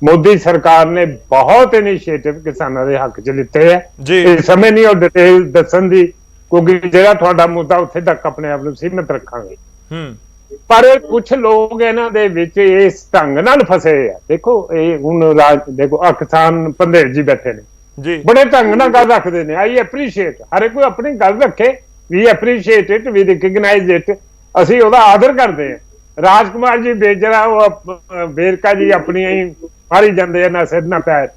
ਮੋਦੀ ਸਰਕਾਰ ਨੇ ਬਹੁਤ ਇਨੀਸ਼ੀਏਟਿਵ ਕਿਸਾਨਾਂ ਦੇ ਹੱਕ 'ਚ ਲਿੱਤੇ ਹੈ। ਇਹ ਸਮੇਂ ਨਹੀਂ ਉਹ ਡਿਟੇਲ ਦੱਸਣ ਦੀ, ਕਿਉਂਕਿ ਜਿਹੜਾ ਤੁਹਾਡਾ ਮੁੱਦਾ ਉੱਥੇ ਤੱਕ ਆਪਣੇ ਆਪ ਨੂੰ ਸੀਮਿਤ ਰੱਖਾਂਗੇ। ਪਰ ਕੁਝ ਲੋਕ ਇਹਨਾਂ ਦੇ ਵਿੱਚ ਇਸ ਢੰਗ ਨਾਲ ਫਸੇ ਆ। ਦੇਖੋ, ਇਹ ਹੁਣ ਦੇਖੋ ਆ ਕਿਸਾਨ ਪੰਧੇਰ ਜੀ ਬੈਠੇ ਨੇ ਜੀ, ਬੜੇ ਢੰਗ ਨਾਲ ਗੱਲ ਰੱਖਦੇ ਨੇ। ਆਈ ਐਪਰੀਸ਼ੀਏਟ, ਹਰ ਕੋਈ ਆਪਣੀ ਗੱਲ ਰੱਖੇ, we appreciate it, we recognise it, ਅਸੀਂ ਉਹਦਾ ਆਦਰ ਕਰਦੇ ਹਾਂ। ਰਾਜਕੁਮਾਰ ਜੀ ਬੇਜਰਾ, ਉਹ ਵੇਰਕਾ ਜੀ ਆਪਣੀਆਂ ਹੀ ਮਾਰੀ ਜਾਂਦੇ ਆ, ਨਾ ਸਿਰ ਨਾ ਪੈਰ।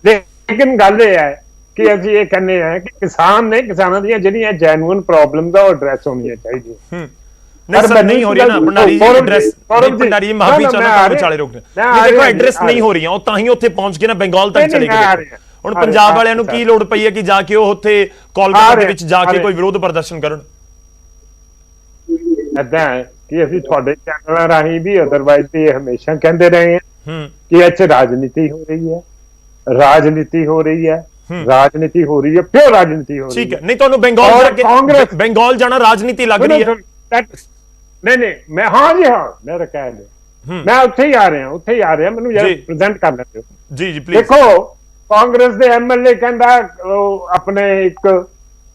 ਲੇਕਿਨ ਗੱਲ ਇਹ ਹੈ ਕਿ ਅਸੀਂ ਇਹ ਕਹਿੰਦੇ ਆ ਕਿ ਕਿਸਾਨ ਨੇ, ਕਿਸਾਨਾਂ ਦੀਆਂ ਜਿਹੜੀਆਂ ਜੈਨੂਇਨ ਪ੍ਰੋਬਲਮ ਉਹ ਐਡਰੈਸ ਹੋਣੀਆਂ ਚਾਹੀਦੀਆਂ। नहीं हो रही ना भंडारी जी, एड्रेस भंडारी जी माफी चाहना विचाले रोकने देखो एड्रेस नहीं हो रही, ਉਹ ਤਾਂ ਹੀ ਉੱਥੇ ਪਹੁੰਚ ਕੇ ਨਾ ਬੰਗਾਲ ਤੱਕ ਚਲੇ ਗਏ। ਹੁਣ ਪੰਜਾਬ ਵਾਲਿਆਂ ਨੂੰ ਕੀ ਲੋੜ ਪਈ ਹੈ ਕਿ ਜਾ ਕੇ ਉਹ ਉੱਥੇ ਕੋਲਕਾਤਾ ਦੇ ਵਿੱਚ ਜਾ ਕੇ ਕੋਈ ਵਿਰੋਧ ਪ੍ਰਦਰਸ਼ਨ ਕਰਨ? ਏਦਾਂ ਹੈ ਕਿ ਅਸੀਂ ਤੁਹਾਡੇ ਚੈਨਲਾਂ ਰਾਹੀਂ ਵੀ ਅਦਰਵਾਈਜ਼ ਤੇ ਹਮੇਸ਼ਾ ਕਹਿੰਦੇ ਰਹੇ ਹਾਂ ਕਿ ਇੱਥੇ ਰਾਜਨੀਤੀ ਹੋ ਰਹੀ ਹੈ, ਰਾਜਨੀਤੀ ਹੋ ਰਹੀ ਹੈ, ਰਾਜਨੀਤੀ ਹੋ ਰਹੀ ਹੈ, ਪਿਓ ਰਾਜਨੀਤੀ ਹੋ ਰਹੀ ਹੈ। ਠੀਕ ਹੈ, ਨਹੀਂ ਤੁਹਾਨੂੰ ਬੰਗਾਲ ਜਾਣਾ ਰਾਜਨੀਤੀ ਲੱਗ ਰਹੀ ਹੈ? ਨਹੀਂ, ਮੈਂ ਹਾਂ ਜੀ, ਹਾਂ ਮੇਰਾ ਕਹਿ ਲਿਆ, ਮੈਂ ਉੱਥੇ ਹੀ ਆ ਰਿਹਾ, ਮੈਨੂੰ ਯਾਰ ਪ੍ਰੈਜ਼ੈਂਟ ਕਰ ਲੈਂਦੇ ਹੋ ਜੀ ਪਲੀਜ਼। ਦੇਖੋ, ਕਾਂਗਰਸ ਦੇ ਐਮਐਲਏ ਕਹਿੰਦਾ ਆਪਣੇ ਇੱਕ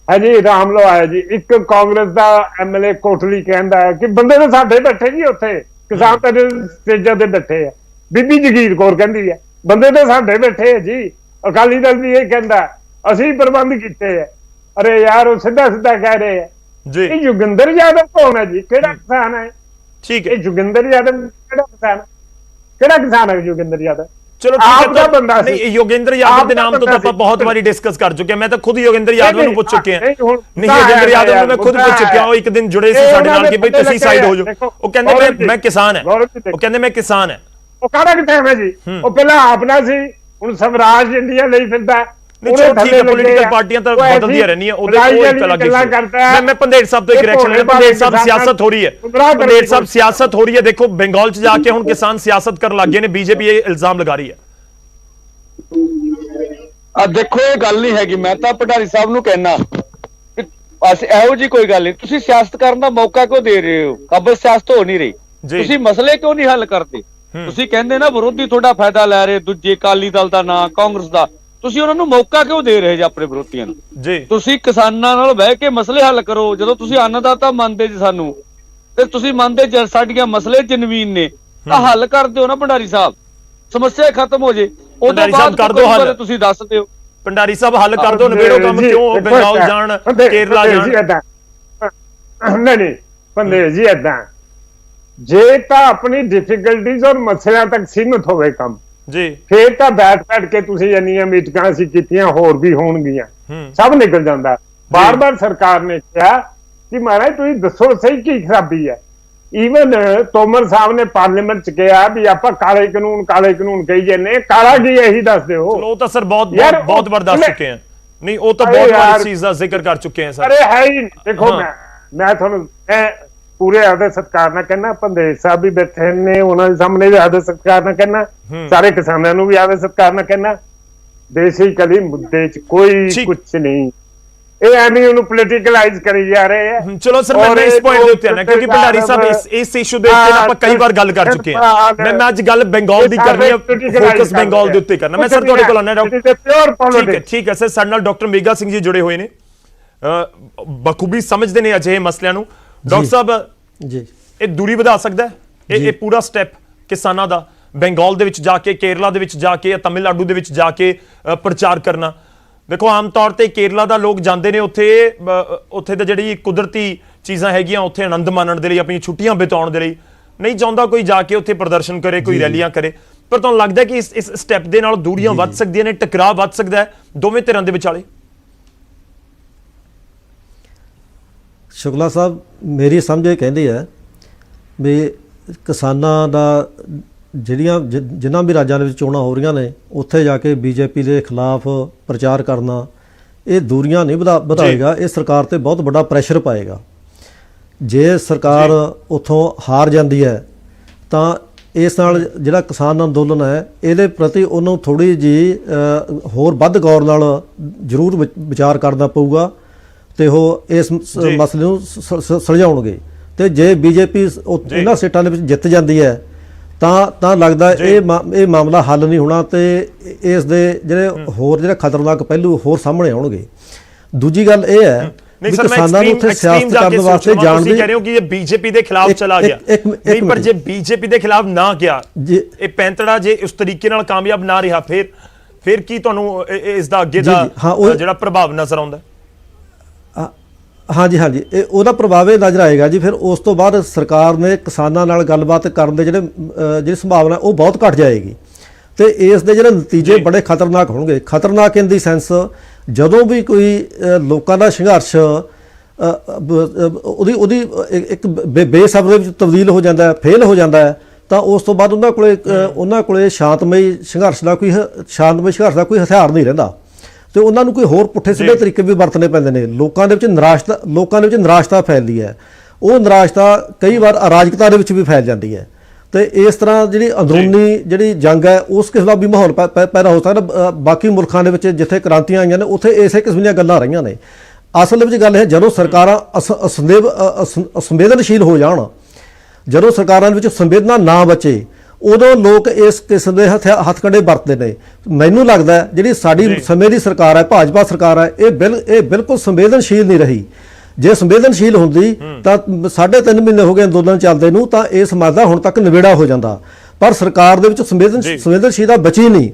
ਹੈ ਜੀ ਰਾਮ ਲੋਹਾਇਆ ਜੀ, ਇੱਕ ਕਾਂਗਰਸ ਦਾ ਐਮਐਲਏ ਕੋਟਲੀ ਕਹਿੰਦਾ ਹੈ ਕਿ ਬੰਦੇ ਤਾਂ ਸਾਡੇ ਬੈਠੇ ਜੀ ਉੱਥੇ, ਕਿਸਾਨ ਤਾਂ ਸਟੇਜਾਂ ਤੇ ਬੈਠੇ ਆ। ਬੀਬੀ ਜਗੀਰ ਕੌਰ ਕਹਿੰਦੀ ਹੈ ਬੰਦੇ ਤਾਂ ਸਾਡੇ ਬੈਠੇ ਆ ਜੀ। ਅਕਾਲੀ ਦਲ ਵੀ ਇਹ ਕਹਿੰਦਾ ਅਸੀਂ ਪ੍ਰਬੰਧ ਕੀਤੇ ਆ। ਅਰੇ ਯਾਰ, ਉਹ ਸਿੱਧਾ ਕਹਿ ਰਹੇ ਆ ਜੀ। ਇਹ ਜੋਗਿੰਦਰ ਯਾਦਵ ਕੌਣ ਹੈ ਜੀ? ਕਿਹੜਾ ਕਿਸਾਨ ਹੈ ਠੀਕ ਹੈ ਇਹ? ਜੋਗਿੰਦਰ ਯਾਦਵ ਕਿਹੜਾ ਕਿਸਾਨ ਹੈ ਜੋਗਿੰਦਰ ਯਾਦਵ? ਚਲੋ ਆਪ ਠੀਕ ਦਾ ਹੈ ਬੰਦਾ ਸੀ। ਨਹੀਂ ਯੋਗੇਂਦਰ ਯਾਦਵ ਆਪ ਦੇ ਦਾ ਨਾਮ ਤੋਂ ਬੰਦਾ ਤਾਂ ਆਪਾਂ ਸੀ। ਬਹੁਤ ਵਾਰੀ ਡਿਸਕਸ ਕਰ ਚੁੱਕੇ ਹਾਂ। ਮੈਂ ਤਾਂ ਖੁਦ ਯੋਗੇਂਦਰ ਯਾਦਵ ਨੂੰ ਪੁੱਛ ਚੁੱਕੇ ਹਾਂ। ਨਹੀਂ ਯੋਗੇਂਦਰ ਯਾਦਵ ਨੂੰ ਮੈਂ ਖੁਦ ਪੁੱਛ ਚੁੱਕਿਆ। ਉਹ ਇੱਕ ਦਿਨ ਜੁੜੇ ਸੀ ਸਾਡੇ ਨਾਲ ਕਿ ਬਈ ਤੁਸੀਂ ਸਾਈਡ ਹੋ ਜਾਓ। ਉਹ ਕਹਿੰਦੇ ਮੈਂ ਕਿਸਾਨ ਹੈ। ਉਹ ਕਹਿੰਦੇ ਮੈਂ ਕਿਸਾਨ ਹੈ। ਉਹ ਕਾਹਦਾ ਕਿਸਾਨ ਹੈ ਜੀ? ਉਹ ਪਹਿਲਾਂ ਆਪਣਾ ਸੀ, ਹੁਣ ਸਵਰਾਜ ਇੰਡੀਆ ਲਈ ਫਿਰਦਾ। ਨਹੀਂ ਚਲੋ ਠੀਕ ਹੈ, ਪੋਲੀਟੀਕਲ ਪਾਰਟੀਆਂ ਤਾਂ ਬਦਲਦੀਆਂ ਰਹਿੰਦੀਆਂ, ਉਹਦੇ ਉਹ ਇੱਕ ਅਲੱਗ ਮੈਂ ਪੰਦੇਰ ਸਾਹਿਬ ਤੋਂ ਇੱਕ ਰਿਐਕਸ਼ਨ ਲੈਣਾ। ਪੰਦੇਰ ਸਾਹਿਬ ਸਿਆਸਤ ਹੋ ਰਹੀ ਹੈ। ਪੰਦੇਰ ਸਾਹਿਬ ਸਿਆਸਤ ਹੋ ਰਹੀ ਹੈ। ਦੇਖੋ ਬੰਗਾਲ 'ਚ ਜਾ ਕੇ ਹੁਣ ਕਿਸਾਨ ਸਿਆਸਤ ਕਰਨ ਲੱਗ ਗਏ ਨੇ। ਬੀਜੇਪੀ ਇਹ ਇਲਜ਼ਾਮ ਲਗਾ ਰਹੀ ਹੈ। ਦੇਖੋ ਇਹ ਗੱਲ ਨਹੀਂ ਹੈਗੀ। ਮੈਂ ਤਾਂ ਭੰਡਾਰੀ ਸਾਹਿਬ ਨੂੰ ਕਹਿਣਾ ਬਸ ਇਹੋ ਜੀ ਕੋਈ ਗੱਲ ਨਹੀਂ। ਤੁਸੀਂ ਸਿਆਸਤ ਕਰਨ ਦਾ ਮੌਕਾ ਕਿਉਂ ਦੇ ਰਹੇ ਹੋ? ਕਬਲ ਸਿਆਸਤ ਹੋ ਨਹੀਂ ਰਹੀ। ਤੁਸੀਂ ਮਸਲੇ ਕਿਉਂ ਨਹੀਂ ਹੱਲ ਕਰਦੇ? ਤੁਸੀਂ ਕਹਿੰਦੇ ਨਾ ਵਿਰੋਧੀ ਤੁਹਾਡਾ ਫਾਇਦਾ ਲੈ ਰਹੇ, ਦੂਜੇ ਅਕਾਲੀ ਦਲ ਦਾ ਨਾ ਕਾਂਗਰਸ ਦਾ। ਤੁਸੀਂ ਉਹਨਾਂ ਨੂੰ ਮੌਕਾ ਕਿਉਂ ਦੇ ਰਹੇ ਜੀ ਆਪਣੇ ਵਿਰੋਧੀਆਂ ਨੂੰ? ਜੀ ਤੁਸੀਂ ਕਿਸਾਨਾਂ ਨਾਲ ਬਹਿ ਕੇ ਮਸਲੇ ਹੱਲ ਕਰੋ। ਜਦੋਂ ਤੁਸੀਂ ਅੰਨਦਾਤਾ ਮੰਨਦੇ ਜੀ ਸਾਨੂੰ, ਤੇ ਤੁਸੀਂ ਮੰਨਦੇ ਸਾਡੀਆਂ ਮਸਲੇ ਜਨਵੀਨ ਨੇ, ਤਾਂ ਹੱਲ ਕਰ ਦਿਓ ਨਾ ਭੰਡਾਰੀ ਸਾਹਿਬ। ਸਮੱਸਿਆ ਖਤਮ ਹੋ ਜੇ। ਉਹਦੇ ਬਾਅਦ ਕਰ ਦਿਓ ਹੱਲ। ਤੁਸੀਂ ਦੱਸ ਦਿਓ ਭੰਡਾਰੀ ਸਾਹਿਬ ਹੱਲ ਕਰ ਦਿਓ, ਨਿਬੇੜੋ ਕੰਮ। ਕਿਉਂ ਬੰਗਾਲ ਜਾਣ, ਕੇਰਲਾ ਜਾਣ? ਨਹੀਂ ਪੰਦੇਰ ਜੀ ਏਦਾਂ, ਜੇ ਤਾਂ ਆਪਣੀ ਡਿਫਿਕਲਟੀਜ਼ ਔਰ ਮਸਲਿਆਂ ਤੱਕ ਸੀਮਿਤ ਹੋਵੇ ਕੰਮ ਜੀ, ਫੇਰ ਤਾਂ ਬੈਠ ਕੇ ਤੁਸੀਂ ਇੰਨੀਆਂ ਮੀਟਿੰਗਾਂ ਅਸੀਂ ਕੀਤੀਆਂ, ਹੋਰ ਵੀ ਹੋਣਗੀਆਂ, ਸਭ ਨਿਕਲ ਜਾਂਦਾ। ਬਾਰ-ਬਾਰ ਸਰਕਾਰ ਨੇ ਕਿਹਾ ਕਿ ਮਹਾਰਾਜ ਤੁਸੀਂ ਦੱਸੋ ਸਹੀ ਕੀ ਖਰਾਬੀ ਹੈ। ਈਵਨ ਤੋਮਰ ਸਾਹਿਬ ਨੇ ਪਾਰਲੀਮੈਂਟ ਚ ਕਿਹਾ ਵੀ ਆਪਾਂ ਕਾਲੇ ਕਾਨੂੰਨ ਕਹੀ ਜਾਂਦੇ, ਕਾਲਾ ਕੀ ਇਹੀ ਦੱਸ ਦਿਓ। ਚਲੋ ਉਹ ਤਾਂ ਸਰ ਬਹੁਤ ਵਾਰ ਦੱਸ ਚੁੱਕੇ ਹਾਂ। ਨਹੀਂ ਉਹ ਤਾਂ ਬਹੁਤ ਵਾਰ ਇਸ ਚੀਜ਼ ਦਾ ਜ਼ਿਕਰ ਕਰ ਚੁੱਕੇ ਹਾਂ ਸਰ। ਅਰੇ ਹੈ ਹੀ ਦੇਖੋ, ਮੈਂ ਤੁਹਾਨੂੰ ਪੂਰੇ ਆਦਰ ਸਤਿਕਾਰ ਨਾਲ ਕਹਿਣਾ, ਪੰਦੇਰ ਸਾਹਿਬ ਵੀ ਬੈਠੇ ਨੇ, ਉਹਨਾਂ ਦੇ ਸਾਹਮਣੇ ਵੀ ਆਦਰ ਸਤਿਕਾਰ ਨਾਲ ਕਹਿਣਾ, ਸਾਰੇ ਕਿਸਾਨਾਂ ਨੂੰ ਵੀ ਆਦਰ ਸਤਿਕਾਰ ਨਾਲ ਕਹਿਣਾ, ਬੇਸਿਕਲੀ ਮੁੱਦੇ 'ਚ ਕੋਈ ਕੁਝ ਨਹੀਂ। ਇਹ ਐਵੇਂ ਉਹਨੂੰ ਪੋਲੀਟੀਕਲਾਈਜ਼ ਕਰੀ ਜਾ ਰਹੇ ਆ। ਚਲੋ ਸਰ ਮੈਂ ਇਸ ਪੁਆਇੰਟ ਦੇ ਉੱਤੇ ਆਣਾ, ਕਿਉਂਕਿ ਭੰਡਾਰੀ ਸਾਹਿਬ ਇਸ ਇਸ਼ੂ ਦੇ ਉੱਤੇ ਆਪਾਂ ਕਈ ਵਾਰ ਗੱਲ ਕਰ ਚੁੱਕੇ ਹਾਂ। ਮੈਂ ਅੱਜ ਗੱਲ ਬੰਗਾਲ ਦੀ ਕਰਨੀ ਹੈ, ਫੋਕਸ ਬੰਗਾਲ ਦੇ ਉੱਤੇ ਕਰਨਾ। ਮੈਂ ਸਰ ਤੁਹਾਡੇ ਕੋਲ ਆਣਾ ਡਾਕਟਰ। ਠੀਕ ਹੈ ਸਰ, ਸਾਡੇ ਨਾਲ ਡਾਕਟਰ ਮੇਗਾ ਸਿੰਘ ਜੀ ਜੁੜੇ ਹੋਏ ਨੇ, ਬਖੂਬੀ ਸਮਝਦੇ ਨੇ ਅਜਿਹੇ ਮਸਲਿਆਂ ਨੂੰ। ਡਾਕਟਰ ਸਾਹਿਬ ਜੀ, ਇਹ ਦੂਰੀ ਵਧਾ ਸਕਦਾ ਹੈ ਇਹ ਪੂਰਾ ਸਟੈਪ ਕਿਸਾਨਾਂ ਦਾ, ਬੰਗਾਲ ਦੇ ਵਿੱਚ ਜਾ ਕੇ, ਕੇਰਲਾ ਦੇ ਵਿੱਚ ਜਾ ਕੇ, ਤਮਿਲਨਾਡੂ ਦੇ ਵਿੱਚ ਜਾ ਕੇ ਪ੍ਰਚਾਰ ਕਰਨਾ? ਦੇਖੋ ਆਮ ਤੌਰ ਤੇ ਕੇਰਲਾ ਦਾ ਲੋਕ ਜਾਂਦੇ ਨੇ ਉੱਥੇ ਦਾ ਜਿਹੜੀ ਕੁਦਰਤੀ ਚੀਜ਼ਾਂ ਹੈਗੀਆਂ, ਉੱਥੇ ਆਨੰਦ ਮਾਣਨ ਦੇ ਲਈ, ਆਪਣੀਆਂ ਛੁੱਟੀਆਂ ਬਿਤਾਉਣ ਦੇ ਲਈ ਨਹੀਂ ਚਾਹੁੰਦਾ ਕੋਈ ਜਾ ਕੇ ਉੱਥੇ ਪ੍ਰਦਰਸ਼ਨ ਕਰੇ, ਕੋਈ ਰੈਲੀਆਂ ਕਰੇ। ਪਰ ਤੁਹਾਨੂੰ ਲੱਗਦਾ ਕਿ ਇਸ ਸਟੈਪ ਦੇ ਨਾਲ ਦੂਰੀਆਂ ਵੱਧ ਸਕਦੀਆਂ ਨੇ, ਟਕਰਾਅ ਵੱਧ ਸਕਦਾ ਹੈ ਦੋਵੇਂ ਧਿਰਾਂ ਦੇ ਵਿਚਾਲੇ? ਸ਼ੁਕਲਾ ਸਾਹਿਬ ਮੇਰੀ ਸਮਝ ਇਹ ਕਹਿੰਦੀ ਹੈ ਵੀ ਕਿਸਾਨਾਂ ਦਾ ਜਿਨ੍ਹਾਂ ਵੀ ਰਾਜਾਂ ਦੇ ਵਿੱਚ ਚੋਣਾਂ ਹੋ ਰਹੀਆਂ ਨੇ, ਉੱਥੇ ਜਾ ਕੇ ਬੀਜੇਪੀ ਦੇ ਖਿਲਾਫ ਪ੍ਰਚਾਰ ਕਰਨਾ ਇਹ ਦੂਰੀਆਂ ਨਹੀਂ ਵਧਾਏਗਾ, ਇਹ ਸਰਕਾਰ ਤੇ ਬਹੁਤ ਵੱਡਾ ਪ੍ਰੈਸ਼ਰ ਪਾਏਗਾ। ਜੇ ਸਰਕਾਰ ਉੱਥੋਂ ਹਾਰ ਜਾਂਦੀ ਹੈ ਤਾਂ ਇਸ ਨਾਲ ਜਿਹੜਾ ਕਿਸਾਨ ਅੰਦੋਲਨ ਹੈ ਇਹਦੇ ਪ੍ਰਤੀ ਉਹਨੂੰ ਥੋੜੀ ਜਿਹੀ ਹੋਰ ਵੱਧ ਗੌਰ ਨਾਲ ਜ਼ਰੂਰ ਵਿਚਾਰ ਕਰਨਾ ਪਊਗਾ ਤੇ ਉਹ ਇਸ ਮਸਲੇ ਨੂੰ ਸੁਲਝਾਉਣਗੇ। ਤੇ ਜੇ ਬੀਜੇਪੀ ਇਹਨਾਂ ਸੀਟਾਂ ਦੇ ਵਿੱਚ ਜਿੱਤ ਜਾਂਦੀ ਹੈ ਤਾਂ ਲੱਗਦਾ ਇਹ ਮਾਮਲਾ ਹੱਲ ਨਹੀਂ ਹੋਣਾ ਤੇ ਇਸ ਦੇ ਜਿਹੜੇ ਖਤਰਨਾਕ ਪਹਿਲੂ ਹੋਰ ਸਾਹਮਣੇ ਆਉਣਗੇ। ਦੂਜੀ ਗੱਲ ਇਹ ਹੈ ਨਹੀਂ ਸਰ, ਕਿਸਾਨਾਂ ਨੂੰ ਉੱਥੇ ਸਿਆਸਤ ਕਰਨ ਵਾਸਤੇ ਜਾਣ ਦੀ, ਕਹਿ ਰਹੇ ਹੋ ਕਿ ਇਹ ਬੀਜੇਪੀ ਦੇ ਖਿਲਾਫ ਚਲਾ ਗਿਆ, ਨਹੀਂ ਪਰ ਜੇ ਬੀਜੇਪੀ ਦੇ ਖਿਲਾਫ ਨਾ ਗਿਆ, ਇਹ ਪੈਂਤੜਾ ਜੇ ਉਸ ਤਰੀਕੇ ਨਾਲ ਕਾਮਯਾਬ ਨਾ ਰਿਹਾ, ਫਿਰ ਕੀ ਤੁਹਾਨੂੰ ਇਸ ਦਾ ਅੱਗੇ ਦਾ ਜਿਹੜਾ ਪ੍ਰਭਾਵ ਨਜ਼ਰ ਆਉਂਦਾ? ਹਾਂਜੀ ਇਹ ਉਹਦਾ ਪ੍ਰਭਾਵ ਇਹ ਨਜ਼ਰ ਆਏਗਾ ਜੀ। ਫਿਰ ਉਸ ਤੋਂ ਬਾਅਦ ਸਰਕਾਰ ਨੇ ਕਿਸਾਨਾਂ ਨਾਲ ਗੱਲਬਾਤ ਕਰਨ ਦੇ ਜਿਹੜੀ ਸੰਭਾਵਨਾ ਉਹ ਬਹੁਤ ਘਟ ਜਾਏਗੀ ਤੇ ਇਸ ਦੇ ਜਿਹੜੇ ਨਤੀਜੇ ਬੜੇ ਖਤਰਨਾਕ ਹੋਣਗੇ। ਖਤਰਨਾਕ ਇਨ ਦੀ ਸੈਂਸ, ਜਦੋਂ ਵੀ ਕੋਈ ਲੋਕਾਂ ਦਾ ਸੰਘਰਸ਼ ਉਹਦੀ ਇੱਕ ਬੇਸਬਰੀ ਵਿੱਚ ਤਬਦੀਲ ਹੋ ਜਾਂਦਾ ਹੈ, ਫੇਲ ਹੋ ਜਾਂਦਾ ਹੈ, ਤਾਂ ਉਸ ਤੋਂ ਬਾਅਦ ਉਹਨਾਂ ਕੋਲੇ ਸ਼ਾਂਤਮਈ ਸੰਘਰਸ਼ ਦਾ ਕੋਈ ਹਥਿਆਰ ਨਹੀਂ ਰਹਿੰਦਾ ਤੇ ਉਹਨਾਂ ਨੂੰ ਕੋਈ ਹੋਰ ਪੁੱਠੇ ਸਿੱਧੇ ਤਰੀਕੇ ਵੀ ਵਰਤਣੇ ਪੈਂਦੇ ਨੇ। ਲੋਕਾਂ ਦੇ ਵਿੱਚ ਨਿਰਾਸ਼ਤਾ ਫੈਲਦੀ ਹੈ, ਉਹ ਨਿਰਾਸ਼ਤਾ ਕਈ ਵਾਰ ਅਰਾਜਕਤਾ ਦੇ ਵਿੱਚ ਵੀ ਫੈਲ ਜਾਂਦੀ ਹੈ ਤੇ ਇਸ ਤਰ੍ਹਾਂ ਜਿਹੜੀ ਅੰਦਰੂਨੀ ਜਿਹੜੀ ਜੰਗ ਹੈ ਉਸ ਕਿਸਮ ਦਾ ਵੀ ਮਾਹੌਲ ਪੈਦਾ ਹੋ ਸਕਦਾ। ਬਾਕੀ ਮੁਲਕਾਂ ਦੇ ਵਿੱਚ ਜਿੱਥੇ ਕ੍ਰਾਂਤੀਆਂ ਆਈਆਂ ਨੇ ਉੱਥੇ ਇਸੇ ਕਿਸਮ ਦੀਆਂ ਗੱਲਾਂ ਰਹੀਆਂ ਨੇ। ਅਸਲ ਵਿੱਚ ਗੱਲ ਹੈ ਜਦੋਂ ਸਰਕਾਰਾਂ ਅਸੰਵੇਦਨਸ਼ੀਲ ਹੋ ਜਾਣ, ਜਦੋਂ ਸਰਕਾਰਾਂ ਵਿੱਚ ਸੰਵੇਦਨਾ ਨਾ ਬਚੇ, ਉਦੋਂ ਲੋਕ ਇਸ ਕਿਸਮ ਦੇ ਹੱਥਕੰਡੇ ਵਰਤਦੇ ਨੇ। ਮੈਨੂੰ ਲੱਗਦਾ ਜਿਹੜੀ ਸਾਡੀ ਸਮੇਂ ਦੀ ਸਰਕਾਰ ਹੈ, ਭਾਜਪਾ ਸਰਕਾਰ ਹੈ, ਇਹ ਬਿਲਕੁਲ ਸੰਵੇਦਨਸ਼ੀਲ ਨਹੀਂ ਰਹੀ। ਜੇ ਸੰਵੇਦਨਸ਼ੀਲ ਹੁੰਦੀ ਤਾਂ 3.5 ਮਹੀਨੇ ਹੋ ਗਏ ਅੰਦੋਲਨ ਚੱਲਦੇ ਨੂੰ, ਤਾਂ ਇਸ ਮਸਲਾ ਹੁਣ ਤੱਕ ਨਿਬੇੜਾ ਹੋ ਜਾਂਦਾ। ਪਰ ਸਰਕਾਰ ਦੇ ਵਿੱਚ ਸੰਵੇਦਨਸ਼ੀਲਤਾ ਬਚੀ ਨਹੀਂ।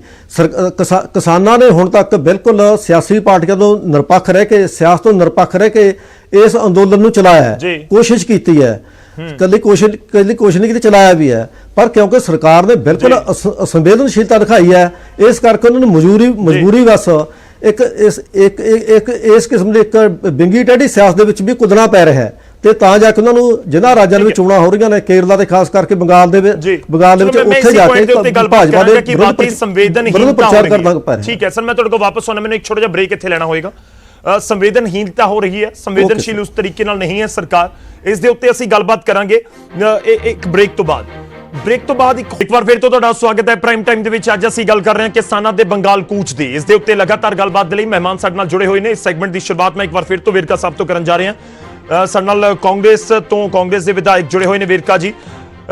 ਕਿਸਾਨਾਂ ਨੇ ਹੁਣ ਤੱਕ ਬਿਲਕੁਲ ਸਿਆਸੀ ਪਾਰਟੀਆਂ ਤੋਂ ਨਿਰਪੱਖ ਰਹਿ ਕੇ, ਸਿਆਸਤ ਤੋਂ ਨਿਰਪੱਖ ਰਹਿ ਕੇ ਇਸ ਅੰਦੋਲਨ ਨੂੰ ਚਲਾਇਆ ਹੈ, ਜੀ। ਕੋਸ਼ਿਸ਼ ਕੀਤੀ ਹੈ, ਕੱਲੀ ਕੋਸ਼ਿਸ਼ ਨਹੀਂ ਕੀਤੀ, ਚਲਾਇਆ ਵੀ ਹੈ। ਪਰ ਕਿਉਂਕਿ ਸਰਕਾਰ ਨੇ ਬਿਲਕੁਲ ਸੰਵੇਦਨਸ਼ੀਲਤਾ ਦਿਖਾਈ ਹੈ, ਇਸ ਕਰਕੇ ਉਹਨਾਂ ਨੂੰ ਮਜਬੂਰੀ ਵਸ ਇਸ ਕਿਸਮ ਦੀ ਇੱਕ ਬਿੰਗੀ ਟੇਢੀ ਸਿਆਸਤ ਦੇ ਵਿੱਚ ਵੀ ਕੁੱਦਣਾ ਪੈ ਰਿਹਾ ਹੈ। ਤੇ ਤਾਂ ਜਾ ਕੇ ਉਹਨਾਂ ਨੂੰ ਜਿਨ੍ਹਾਂ ਰਾਜਾਂ ਦੇ ਵਿੱਚ ਚੋਣਾਂ ਹੋ ਰਹੀਆਂ ਨੇ, ਕੇਰਲਾ ਤੇ ਖਾਸ ਕਰਕੇ ਬੰਗਾਲ ਦੇ ਵਿੱਚ ਉੱਥੇ ਜਾ ਕੇ ਭਾਜਪਾ ਦੇ ਵਿਰੁੱਧ ਪ੍ਰਚਾਰ ਕਰਨਾ ਪੈ ਰਿਹਾ। ਠੀਕ ਹੈ ਸਰ, ਮੈਂ ਤੁਹਾਡੇ ਕੋਲ ਵਾਪਸ ਆਉਣਾ, ਮੈਨੂੰ ਇੱਕ ਛੋਟਾ ਜਿਹਾ ਬ੍ਰੇਕ ਇੱਥੇ ਲੈਣਾ ਹੋਏਗਾ। ਸੰਵੇਦਨਹੀਨਤਾ ਹੋ ਰਹੀ ਹੈ, ਸੰਵੇਦਨਸ਼ੀਲ ਉਸ ਤਰੀਕੇ ਨਾਲ ਨਹੀਂ ਹੈ ਸਰਕਾਰ, ਇਸ ਦੇ ਉੱਤੇ ਅਸੀਂ ਗੱਲਬਾਤ ਕਰਾਂਗੇ ਇੱਕ ਬ੍ਰੇਕ ਤੋਂ ਬਾਅਦ। ਇੱਕ ਵਾਰ ਫਿਰ ਤੋਂ ਤੁਹਾਡਾ ਸਵਾਗਤ ਹੈ ਪ੍ਰਾਈਮ ਟਾਈਮ ਦੇ ਵਿੱਚ। ਅੱਜ ਅਸੀਂ ਗੱਲ ਕਰ ਰਹੇ ਹਾਂ ਕਿਸਾਨਾਂ ਦੇ ਬੰਗਾਲ ਕੂਚ ਦੀ। ਇਸ ਦੇ ਉੱਤੇ ਲਗਾਤਾਰ ਗੱਲਬਾਤ ਦੇ ਲਈ ਮਹਿਮਾਨ ਸਾਡੇ ਨਾਲ ਜੁੜੇ ਹੋਏ ਨੇ। ਇਸ ਸੈਗਮੈਂਟ ਦੀ ਸ਼ੁਰੂਆਤ ਮੈਂ ਇੱਕ ਵਾਰ ਫਿਰ ਤੋਂ ਵੇਰਕਾ ਸਾਹਿਬ ਤੋਂ ਕਰਨ ਜਾ ਰਹੇ ਹਾਂ। ਸਾਡੇ ਨਾਲ ਕਾਂਗਰਸ ਦੇ ਵਿਧਾਇਕ ਜੁੜੇ ਹੋਏ ਨੇ ਵੇਰਕਾ ਜੀ।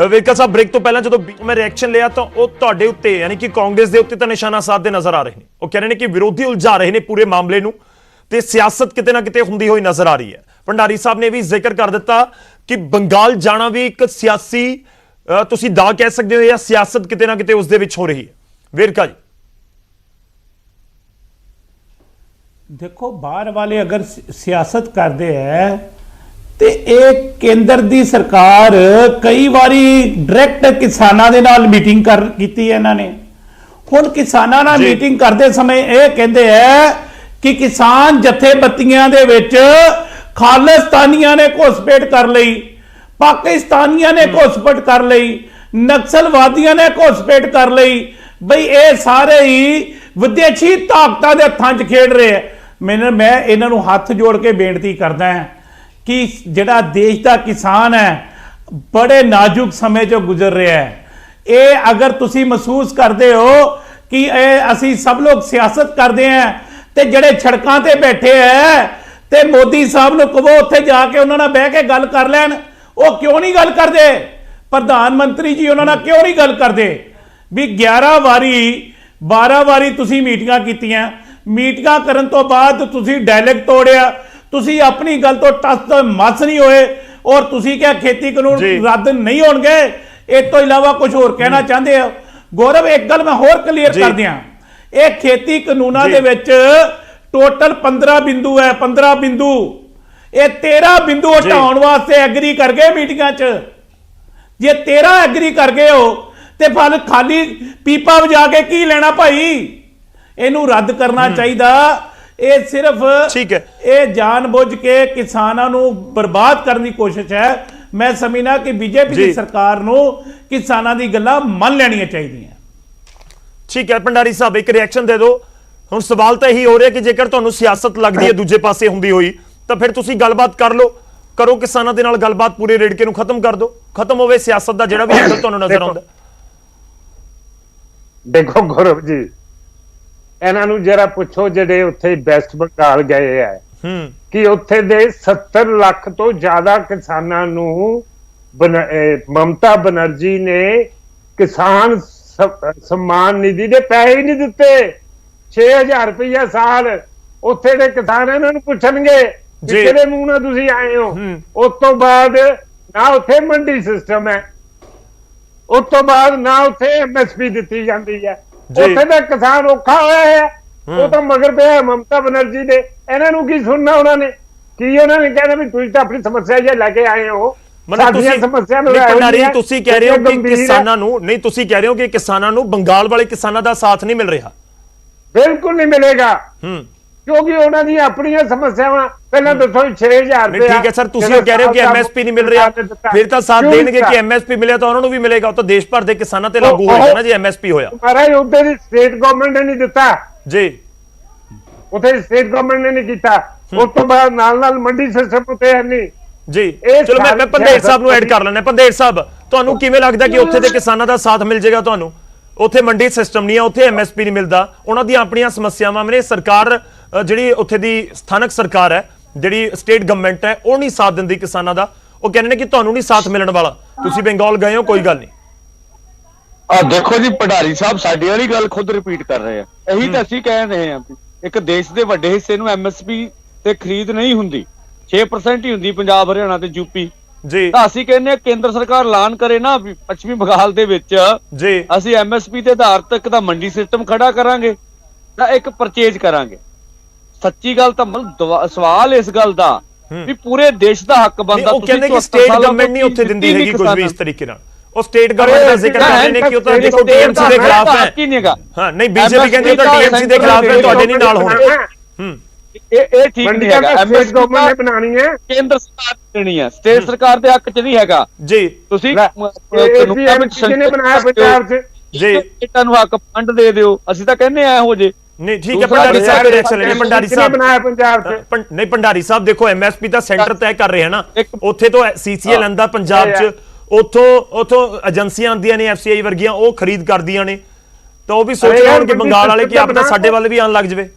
ਵੇਰਕਾ ਸਾਹਿਬ, ਬ੍ਰੇਕ ਤੋਂ ਪਹਿਲਾਂ ਜਦੋਂ ਮੈਂ ਰਿਐਕਸ਼ਨ ਲਿਆ ਤਾਂ ਉਹ ਤੁਹਾਡੇ ਉੱਤੇ ਯਾਨੀ ਕਿ ਕਾਂਗਰਸ ਦੇ ਉੱਤੇ ਤਾਂ ਨਿਸ਼ਾਨਾ ਸਾਧਦੇ ਨਜ਼ਰ ਆ ਰਹੇ ਨੇ। ਉਹ ਕਹਿ ਰਹੇ ਨੇ ਕਿ ਵਿਰੋਧੀ ਉਲਝਾ ਰਹੇ ਨੇ ਪੂਰੇ ਮਾਮਲੇ ਨੂੰ ਤੇ ਸਿਆਸਤ ਕਿਤੇ ਨਾ ਕਿਤੇ ਹੁੰਦੀ ਹੋਈ ਨਜ਼ਰ ਆ ਰਹੀ ਹੈ। ਭੰਡਾਰੀ ਸਾਹਿਬ ਨੇ ਵੀ ਜ਼ਿਕਰ ਕਰ ਦਿੱਤਾ ਕਿ ਬੰਗਾਲ ਜਾਣਾ ਵੀ ਇੱਕ ਸਿਆਸੀ ਤੁਸੀਂ ਦਾ ਕਹਿ ਸਕਦੇ ਹੋ ਜਾਂ ਸਿਆਸਤ ਕਿਤੇ ਨਾ ਕਿਤੇ ਉਸ ਦੇ ਵਿੱਚ ਹੋ ਰਹੀ ਹੈ। ਵੇਰਕਾ ਜੀ ਦੇਖੋ, ਬਾਹਰ ਵਾਲੇ ਅਗਰ ਸਿਆਸਤ ਕਰਦੇ ਹੈ ਤੇ ਇਹ ਕੇਂਦਰ ਦੀ ਸਰਕਾਰ ਕਈ ਵਾਰੀ ਡਾਇਰੈਕਟ ਕਿਸਾਨਾਂ ਦੇ ਨਾਲ ਮੀਟਿੰਗ ਕੀਤੀ ਹੈ ਇਹਨਾਂ ਨੇ। ਹੁਣ ਕਿਸਾਨਾਂ ਨਾਲ ਮੀਟਿੰਗ ਕਰਦੇ ਸਮੇਂ ਇਹ ਕਹਿੰਦੇ ਹੈ ਕਿ ਕਿਸਾਨ ਜਥੇਬੰਦੀਆਂ ਦੇ ਵਿੱਚ ਖਾਲਿਸਤਾਨੀਆਂ ਨੇ ਘੁਸਪੈਠ ਕਰ ਲਈ, ਪਾਕਿਸਤਾਨੀਆਂ ਨੇ ਘੁਸਪੈਠ ਕਰ ਲਈ, ਨਕਸਲਵਾਦੀਆਂ ਨੇ ਘੁਸਪੈਠ ਕਰ ਲਈ। ਬਈ ਇਹ ਸਾਰੇ ਹੀ ਵਿਦੇਸ਼ੀ ਤਾਕਤਾਂ ਦੇ ਹੱਥਾਂ 'ਚ ਖੇਡ ਰਹੇ ਆ। ਮੈਂ ਇਹਨਾਂ ਨੂੰ ਹੱਥ ਜੋੜ ਕੇ ਬੇਨਤੀ ਕਰਦਾ ਹਾਂ ਕਿ ਜਿਹੜਾ ਦੇਸ਼ ਦਾ ਕਿਸਾਨ ਹੈ ਬੜੇ ਨਾਜ਼ੁਕ ਸਮੇਂ 'ਚੋਂ ਗੁਜ਼ਰ ਰਿਹਾ ਹੈ। ਇਹ ਅਗਰ ਤੁਸੀਂ ਮਹਿਸੂਸ ਕਰਦੇ ਹੋ ਕਿ ਇਹ ਅਸੀਂ ਸਭ ਲੋਕ ਸਿਆਸਤ ਕਰਦੇ ਹਾਂ ਤੇ ਜਿਹੜੇ ਸੜਕਾਂ ਤੇ ਬੈਠੇ ਹੈ ਤੇ ਮੋਦੀ ਸਾਹਿਬ ਨੂੰ ਕਹੋ ਉੱਥੇ ਜਾ ਕੇ ਉਹਨਾਂ ਨਾਲ ਬਹਿ ਕੇ ਗੱਲ ਕਰ ਲੈਣ, ਉਹ ਕਿਉਂ ਨਹੀਂ ਗੱਲ ਕਰਦੇ? ਪ੍ਰਧਾਨ ਮੰਤਰੀ ਜੀ ਉਹਨਾਂ ਨਾਲ ਕਿਉਂ ਨਹੀਂ ਗੱਲ ਕਰਦੇ? ਵੀ 11 ਵਾਰੀ 12 ਵਾਰੀ ਤੁਸੀਂ ਮੀਟਿੰਗਾਂ ਕੀਤੀਆਂ, ਮੀਟਿੰਗਾਂ ਕਰਨ ਤੋਂ ਬਾਅਦ ਤੁਸੀਂ ਡਾਇਲੌਗ ਤੋੜਿਆ, ਤੁਸੀਂ ਆਪਣੀ ਗੱਲ ਤੋਂ ਟਸ ਮਸ ਨਹੀਂ ਹੋਏ ਔਰ ਤੁਸੀਂ ਕਿਹਾ ਖੇਤੀ ਕਾਨੂੰਨ ਰੱਦ ਨਹੀਂ ਹੋਣਗੇ। ਇਸ ਤੋਂ ਇਲਾਵਾ ਕੁਝ ਹੋਰ ਕਹਿਣਾ ਚਾਹੁੰਦੇ ਹੋ? ਗੌਰਵ, ਇੱਕ ਗੱਲ ਮੈਂ ਹੋਰ ਕਲੀਅਰ ਕਰ ਦਿਆਂ, ਇਹ ਖੇਤੀ ਕਾਨੂੰਨਾਂ ਦੇ ਵਿੱਚ ਟੋਟਲ 15 ਬਿੰਦੂ ਹੈ, 15 ਬਿੰਦੂ। ਇਹ 13 ਬਿੰਦੂ ਹਟਾਉਣ ਵਾਸਤੇ ਐਗਰੀ ਕਰ ਗਏ ਮੀਟਿੰਗਾਂ 'ਚ। ਜੇ 13 ਐਗਰੀ ਕਰ ਗਏ ਹੋ ਤੇ ਫਲ ਖਾਲੀ ਪੀਪਾ ਵਜਾ ਕੇ ਕੀ ਲੈਣਾ ਭਾਈ? ਇਹਨੂੰ ਰੱਦ ਕਰਨਾ ਚਾਹੀਦਾ। ਇਹ ਸਿਰਫ ਇਹ ਜਾਣਬੁੱਝ ਕੇ ਕਿਸਾਨਾਂ ਨੂੰ ਬਰਬਾਦ ਕਰਨ ਦੀ ਕੋਸ਼ਿਸ਼ ਹੈ। ਮੈਂ ਸਮਝਦਾ ਕਿ ਬੀਜੇਪੀ ਦੀ ਸਰਕਾਰ ਨੂੰ ਕਿਸਾਨਾਂ ਦੀ ਗੱਲਾਂ ਮੰਨ ਲੈਣੀਆਂ ਚਾਹੀਦੀਆਂ। ਠੀਕ ਹੈ ਭੰਡਾਰੀ ਸਾਹਿਬ, ਇੱਕ ਰਿਐਕਸ਼ਨ ਦੇ ਦਿਓ। ਹੁਣ ਸਵਾਲ ਤਾਂ ਇਹੀ ਹੋ ਰਿਹਾ ਕਿ ਜੇਕਰ ਤੁਹਾਨੂੰ ਸਿਆਸਤ ਲੱਗਦੀ ਹੈ ਦੂਜੇ ਪਾਸੇ ਹੁੰਦੀ ਹੋਈ ਤਾਂ ਫਿਰ ਤੁਸੀਂ ਗੱਲਬਾਤ ਕਰੋ ਕਿਸਾਨਾਂ ਦੇ ਨਾਲ ਗੱਲਬਾਤ, ਪੂਰੇ ਰੇੜਕੇ ਨੂੰ ਖਤਮ ਕਰ ਦਿਓ, ਖਤਮ ਹੋਵੇ ਸਿਆਸਤ ਦਾ ਜਿਹੜਾ ਵੀ ਐਂਗਲ ਤੁਹਾਨੂੰ ਨਜ਼ਰ ਆਉਂਦਾ। ਦੇਖੋ ਗੌਰਵ ਜੀ, ਇਹਨਾਂ ਨੂੰ ਜਰਾ ਪੁੱਛੋ ਜਿਹੜੇ ਉੱਥੇ ਵੈਸਟ ਬੰਗਾਲ ਗਏ ਹੈ ਕਿ ਉੱਥੇ ਦੇ 70 ਲੱਖ ਤੋਂ ਜ਼ਿਆਦਾ ਕਿਸਾਨਾਂ ਨੂੰ ਮਮਤਾ ਬਨਰਜੀ ਨੇ ਕਿਸਾਨ सम्मान निधि ਦੇ ਪੈਸੇ ਹੀ ਨਹੀਂ ਦਿੱਤੇ। 6000 ਰੁਪਇਆ ਸਾਲ। ਉੱਥੇ ਦੇ ਕਿਸਾਨ ਇਹਨਾਂ ਨੂੰ ਪੁੱਛਣਗੇ ਕਿ ਕਿਹੜੇ ਮੂੰਹ ਨਾਲ ਤੁਸੀਂ ਆਏ ਹੋ। ਉਸ ਤੋਂ ਬਾਅਦ ਨਾ ਉੱਥੇ ਮੰਡੀ ਸਿਸਟਮ ਹੈ, ਉਸ ਤੋਂ ਬਾਅਦ ਨਾ ਉੱਥੇ MSP ਦਿੱਤੀ ਜਾਂਦੀ ਹੈ। ਉੱਥੇ ਦਾ ਕਿਸਾਨ ਔਖਾ ਹੋਇਆ ਹੈ, ਉਹ ਤਾਂ ਮਗਰ ਪਿਆ ਮਮਤਾ ਬਨਰਜੀ ਦੇ। ਇਹਨਾਂ ਨੂੰ ਕੀ ਸੁਣਨਾ ਉਹਨਾਂ ਨੇ? ਕੀ ਉਹਨਾਂ ਨੇ ਕਹਿਣਾ ਵੀ ਤੁਸੀਂ ਤਾਂ ਆਪਣੀ ਸਮੱਸਿਆ ਜੇ ਲੈ ਕੇ ਆਏ ਹੋ। ਤੁਸੀਂ ਕਹਿ ਰਹੇ ਹੋ ਕਿ ਕਿਸਾਨਾਂ ਨੂੰ ਨਹੀਂ, ਤੁਸੀਂ ਕਹਿ ਰਹੇ ਹੋ ਕਿ ਕਿਸਾਨਾਂ ਨੂੰ ਬੰਗਾਲ ਵਾਲੇ ਕਿਸਾਨਾਂ ਦਾ ਸਾਥ ਨਹੀਂ ਮਿਲ ਰਿਹਾ। ਬਿਲਕੁਲ ਨਹੀਂ ਮਿਲੇਗਾ ਕਿਉਂਕਿ ਉਹਨਾਂ ਦੀਆਂ ਆਪਣੀਆਂ ਸਮੱਸਿਆਵਾਂ। ਪਹਿਲਾਂ ਦੱਸੋ 6000 ਰੁਪਏ। ਠੀਕ ਹੈ ਸਰ, ਤੁਸੀਂ ਕਹਿ ਰਹੇ ਹੋ ਕਿ MSP ਨਹੀਂ ਮਿਲ ਰਿਹਾ, ਫਿਰ ਤਾਂ ਸਾਥ ਦੇਣਗੇ ਕਿ MSP ਮਿਲਿਆ ਤਾਂ ਉਹਨਾਂ ਨੂੰ ਵੀ ਮਿਲੇਗਾ। ਉਹ ਤਾਂ ਦੇਸ਼ ਭਰ ਦੇ ਕਿਸਾਨਾਂ ਤੇ ਲਾਗੂ ਹੋਏਗਾ ਨਾ ਜੇ MSP ਹੋਇਆ। ਮਹਾਰਾਜ ਉੱਥੇ ਦੀ ਸਟੇਟ ਗਵਰਨਮੈਂਟ ਨੇ ਨਹੀਂ ਦਿੱਤਾ ਜੀ, ਉੱਥੇ ਸਟੇਟ ਗਵਰਨਮੈਂਟ ਨੇ ਨਹੀਂ ਕੀਤਾ। ਉਸ ਤੋਂ ਬਾਅਦ ਨਾਲ ਮੰਡੀ ਸਿਸਟਮ ਉੱਤੇ ਹੈ ਨਹੀਂ ਜੀ। ਚਲੋ ਮੈਂ ਪੰਦੇਰ ਸਾਹਿਬ ਨੂੰ ਐਡ ਕਰ ਲੈਣਾ। ਪੰਦੇਰ ਸਾਹਿਬ, ਤੁਹਾਨੂੰ ਕਿਵੇਂ ਲੱਗਦਾ ਕਿ ਉੱਥੇ ਦੇ ਕਿਸਾਨਾਂ ਦਾ ਸਾਥ ਮਿਲ ਜਾਏਗਾ ਤੁਹਾਨੂੰ? ਉੱਥੇ ਮੰਡੀ ਸਿਸਟਮ ਨਹੀਂ ਹੈ, ਉੱਥੇ MSP ਨਹੀਂ ਮਿਲਦਾ, ਉਹਨਾਂ ਦੀਆਂ ਆਪਣੀਆਂ ਸਮੱਸਿਆਵਾਂ ਨੇ। ਸਰਕਾਰ ਜਿਹੜੀ ਉੱਥੇ ਦੀ ਸਥਾਨਕ ਸਰਕਾਰ ਹੈ, ਜਿਹੜੀ ਸਟੇਟ ਗਵਰਨਮੈਂਟ ਹੈ, ਉਹ ਨਹੀਂ ਸਾਥ ਦਿੰਦੀ ਕਿਸਾਨਾਂ ਦਾ। ਉਹ ਕਹਿੰਦੇ ਨੇ ਕਿ ਤੁਹਾਨੂੰ ਨਹੀਂ ਸਾਥ ਮਿਲਣ ਵਾਲਾ, ਤੁਸੀਂ ਬੰਗਾਲ ਗਏ ਹੋ, ਕੋਈ ਗੱਲ ਨਹੀਂ। ਦੇਖੋ ਜੀ, ਭੰਡਾਰੀ ਸਾਹਿਬ ਸਾਡੀ ਵਾਲੀ ਗੱਲ ਖੁਦ ਰਿਪੀਟ ਕਰ ਰਹੇ ਆ। ਇਹੀ ਤਾਂ ਅਸੀਂ ਕਹਿ ਰਹੇ ਹਾਂ, ਇੱਕ ਦੇਸ਼ ਦੇ ਵੱਡੇ ਹਿੱਸੇ ਨੂੰ MSP ਤੇ ਖਰੀਦ ਨਹੀਂ ਹੁੰਦੀ, 6% ਹੀ ਹੁੰਦੀ ਪੰਜਾਬ, ਹਰਿਆਣਾ ਤੇ ਯੂਪੀ ਜੀ। ਤਾਂ ਅਸੀਂ ਕਹਿੰਦੇ ਆ ਕੇਂਦਰ ਸਰਕਾਰ ਐਲਾਨ ਕਰੇ ਨਾ ਵੀ ਪੱਛਮੀ ਬੰਗਾਲ ਦੇ ਵਿੱਚ ਜੀ ਅਸੀਂ MSP ਦੇ ਆਧਾਰ ਤੇ ਇੱਕ ਤਾਂ ਮੰਡੀ ਸਿਸਟਮ ਖੜਾ ਕਰਾਂਗੇ ਤਾਂ ਇੱਕ ਪਰਚੇਜ ਕਰਾਂਗੇ। ਸੱਚੀ ਗੱਲ ਤਾਂ ਸਵਾਲ ਇਸ ਗੱਲ ਦਾ ਵੀ ਪੂਰੇ ਦੇਸ਼ ਦਾ ਹੱਕ ਬਣਦਾ। ਉਹ ਕਹਿੰਦੇ ਕਿ ਸਟੇਟ ਗਵਰਨਮੈਂਟ ਨਹੀਂ ਉੱਥੇ ਦਿੰਦੀ ਹੈਗੀ ਕੁਝ ਵੀ ਇਸ ਤਰੀਕੇ ਨਾਲ। ਉਹ ਸਟੇਟ ਗਵਰਨਮੈਂਟ ਦਾ ਜ਼ਿਕਰ ਕਰ ਰਹੇ ਨੇ ਕਿ ਉਹ ਤਾਂ ਦੇਖੋ ਟੀਐਮਸੀ ਦੇ ਖਿਲਾਫ ਹੈ। ਹਾਂ ਨਹੀਂ ਬੀਜੇਪੀ ਕਹਿੰਦੀ ਉਹ ਤਾਂ ਟੀਐਮਸੀ ਦੇ ਖਿਲਾਫ ਹੈ, ਤੁਹਾਡੇ ਨਹੀਂ ਨਾਲ ਹੋਣਾ। ਇਹ ਠੀਕ ਨਹੀਂ ਹੈਗਾ। ਸਟੇਟ ਗਵਰਨਮੈਂਟ ਨੇ ਬਣਾਣੀ ਹੈ, ਕੇਂਦਰ ਸਰਕਾਰ ਦੇਣੀ ਹੈ, ਸਟੇਟ ਸਰਕਾਰ ਦੇ ਹੱਕ 'ਚ ਨਹੀਂ ਹੈਗਾ ਜੀ। ਤੁਸੀਂ ਕਿਹਨੇ ਬਣਾਇਆ ਪੰਜਾਬ 'ਚ ਜੀ ਸਟੇਟਾਂ ਨੂੰ ਹੱਕ ਫੰਡ ਦੇ ਦਿਓ। ਅਸੀਂ ਤਾਂ ਕਹਿੰਦੇ ਆ ਇਹੋ ਜੇ ਨਹੀਂ ਠੀਕ ਹੈ। ਭੰਡਾਰੀ ਸਾਹਿਬ ਰਿਐਕਸ਼ਨ ਲੈਣੇ। ਭੰਡਾਰੀ ਸਾਹਿਬ ਬਣਾਇਆ ਪੰਜਾਬ 'ਚ ਨਹੀਂ ਭੰਡਾਰੀ ਸਾਹਿਬ ਦੇਖੋ ਐਮਐਸਪੀ ਤਾਂ ਸੈਂਟਰ ਤੈਅ ਕਰ ਰਿਹਾ ਨਾ, ਉੱਥੇ ਤੋਂ ਸੀਸੀਐਲ ਆਂਦਾ ਪੰਜਾਬ 'ਚ, ਉਥੋਂ ਏਜੰਸੀਆਂ ਆਉਂਦੀਆਂ ਨੇ ਐਫਸੀਆਈ ਵਰਗੀਆਂ, ਉਹ ਖਰੀਦ ਕਰਦੀਆਂ ਨੇ, ਤਾਂ ਉਹ ਵੀ ਸੋਚ ਰਹੇ ਹੋਣਗੇ ਬੰਗਾਲ ਵਾਲੇ ਕਿ ਆਪਣਾ ਸਾਡੇ ਵੱਲ ਵੀ ਆਉਣ ਲੱਗ ਜਵੇ।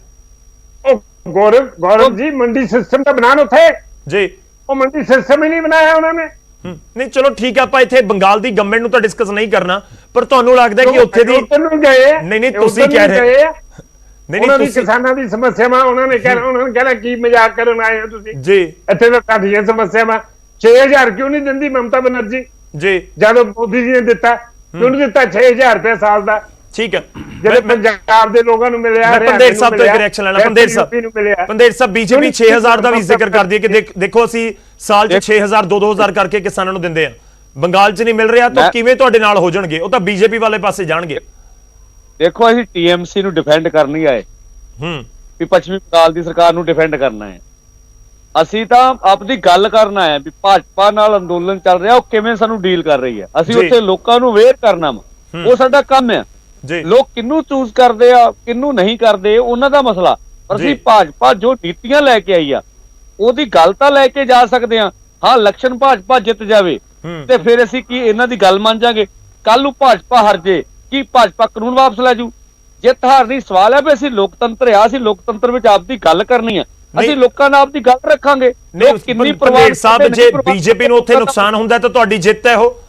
ਗੌਰਵ ਜੀ ਮੰਡੀ ਸਿਸਟਮ ਤਾਂ ਬਣਾਉਣ ਉੱਥੇ ਜੀ, ਉਹ ਮੰਡੀ ਸਿਸਟਮ ਹੀ ਨਹੀਂ ਬਣਾਇਆ ਉਹਨਾਂ ਨੇ। ਨਹੀਂ ਚਲੋ ਠੀਕ ਹੈ, ਆਪਾਂ ਇੱਥੇ ਬੰਗਾਲ ਦੀ ਗਵਰਨਮੈਂਟ ਨੂੰ ਤਾਂ ਡਿਸਕਸ ਨਹੀਂ ਕਰਨਾ, ਪਰ ਤੁਹਾਨੂੰ ਲੱਗਦਾ ਕਿ ਉੱਥੇ ਦੀ ਨਹੀਂ ਤੁਸੀਂ ਕਹਿ ਰਹੇ ਉਹਨਾਂ ਦੀ ਕਿਸਾਨਾਂ ਦੀ ਸਮੱਸਿਆਵਾਂ ਉਹਨਾਂ ਨੇ ਕਹਿਣਾ ਕੀ ਮਜ਼ਾਕ ਕਰਨ ਆਏ ਹੋ ਤੁਸੀਂ ਜੀ, ਇੱਥੇ ਤਾਂ ਤੁਹਾਡੀਆਂ ਸਮੱਸਿਆਵਾਂ 6000 ਕਿਉਂ ਨਹੀਂ ਦਿੰਦੀ ਮਮਤਾ ਬਨਰਜੀ ਜੀ? ਜਦੋਂ ਮੋਦੀ ਜੀ ਨੇ ਦਿੱਤਾ ਕਿਉਂ ਨਹੀਂ ਦਿੱਤਾ 6000 ਰੁਪਏ ਸਾਲ ਦਾ? ਠੀਕ ਹੈ, ਜਿਹੜੇ ਪੰਜਾਬ ਦੇ ਲੋਕਾਂ ਨੂੰ ਮਿਲਿਆ, ਪੰਦੇਰ ਸਾਹਿਬ ਤੋਂ ਇੱਕ ਰਿਐਕਸ਼ਨ ਲੈਣਾ। ਪੰਦੇਰ ਸਾਹਿਬ ਬੀਜੇਪੀ 6000 ਦਾ ਵੀ ਜ਼ਿਕਰ ਕਰਦੀ ਹੈ ਕਿ ਦੇਖੋ ਅਸੀਂ ਸਾਲ 'ਚ 6000 2-2000 ਕਰਕੇ ਕਿਸਾਨਾਂ ਨੂੰ ਦਿੰਦੇ ਆ, ਬੰਗਾਲ 'ਚ ਨਹੀਂ ਮਿਲ ਰਿਹਾ, ਤਾਂ ਕਿਵੇਂ ਤੁਹਾਡੇ ਨਾਲ ਹੋ ਜਾਣਗੇ? ਉਹ ਤਾਂ ਬੀਜੇਪੀ ਵਾਲੇ ਪਾਸੇ ਜਾਣਗੇ। ਦੇਖੋ ਅਸੀਂ ਟੀਐਮਸੀ ਨੂੰ ਡਿਫੈਂਡ ਕਰਨ ਨਹੀਂ ਆਏ, ਵੀ ਪੱਛਮੀ ਬੰਗਾਲ ਦੀ ਸਰਕਾਰ ਨੂੰ ਡਿਫੈਂਡ ਕਰਨਾ ਹੈ। ਅਸੀਂ ਤਾਂ ਆਪਣੀ ਗੱਲ ਕਰਨ ਆਏ ਵੀ ਭਾਜਪਾ ਨਾਲ ਅੰਦੋਲਨ ਚੱਲ ਰਿਹਾ, ਉਹ ਕਿਵੇਂ ਸਾਨੂੰ ਡੀਲ ਕਰ ਰਹੀ ਹੈ। ਅਸੀਂ ਉੱਥੇ ਲੋਕਾਂ ਨੂੰ ਅਵੇਅਰ ਕਰਨਾ ਵਾ, ਉਹ ਸਾਡਾ ਕੰਮ ਹੈ। ਲੋਕ ਕਿਹਨੂੰ ਚੂਜ਼ ਕਰਦੇ ਆ ਕਿਹਨੂੰ ਨਹੀਂ ਕਰਦੇ ਉਹਨਾਂ ਦਾ ਮਸਲਾ, ਪਰ ਅਸੀਂ ਭਾਜਪਾ ਜੋ ਨੀਤੀਆਂ ਲੈ ਕੇ ਆਈ ਆ ਉਹਦੀ ਗੱਲ ਤਾਂ ਲੈ ਕੇ ਜਾ ਸਕਦੇ ਆ। ਹਾਂ ਇਲੈਕਸ਼ਨ ਭਾਜਪਾ ਜਿੱਤ ਜਾਵੇ ਤੇ ਫਿਰ ਅਸੀਂ ਕੀ ਇਹਨਾਂ ਦੀ ਗੱਲ ਮੰਨ ਜਾਗੇ? ਕੱਲ ਨੂੰ ਭਾਜਪਾ ਹਾਰ ਜੇ ਕੀ ਭਾਜਪਾ ਕਾਨੂੰਨ ਵਾਪਸ ਲੈ ਜੂ? ਜਿੱਤ ਹਾਰ ਨਹੀਂ ਸਵਾਲ ਹੈ ਵੀ ਅਸੀਂ ਲੋਕਤੰਤਰ ਆ, ਅਸੀਂ ਲੋਕਤੰਤਰ ਵਿੱਚ ਆਪਦੀ ਗੱਲ ਕਰਨੀ ਆ, ਅਸੀਂ ਲੋਕਾਂ ਨਾਲ ਆਪਦੀ ਗੱਲ ਰੱਖਾਂਗੇ। ਲੋਕ ਕਿੰਨੀ ਪਰਵਾਹ ਸਾਹਿਬ, ਜੇ ਬੀਜੇਪੀ ਨੂੰ ਉੱਥੇ ਨੁਕਸਾਨ ਹੁੰਦਾ ਤਾਂ ਤੁਹਾਡੀ ਜਿੱਤ ਹੈ ਉਹ?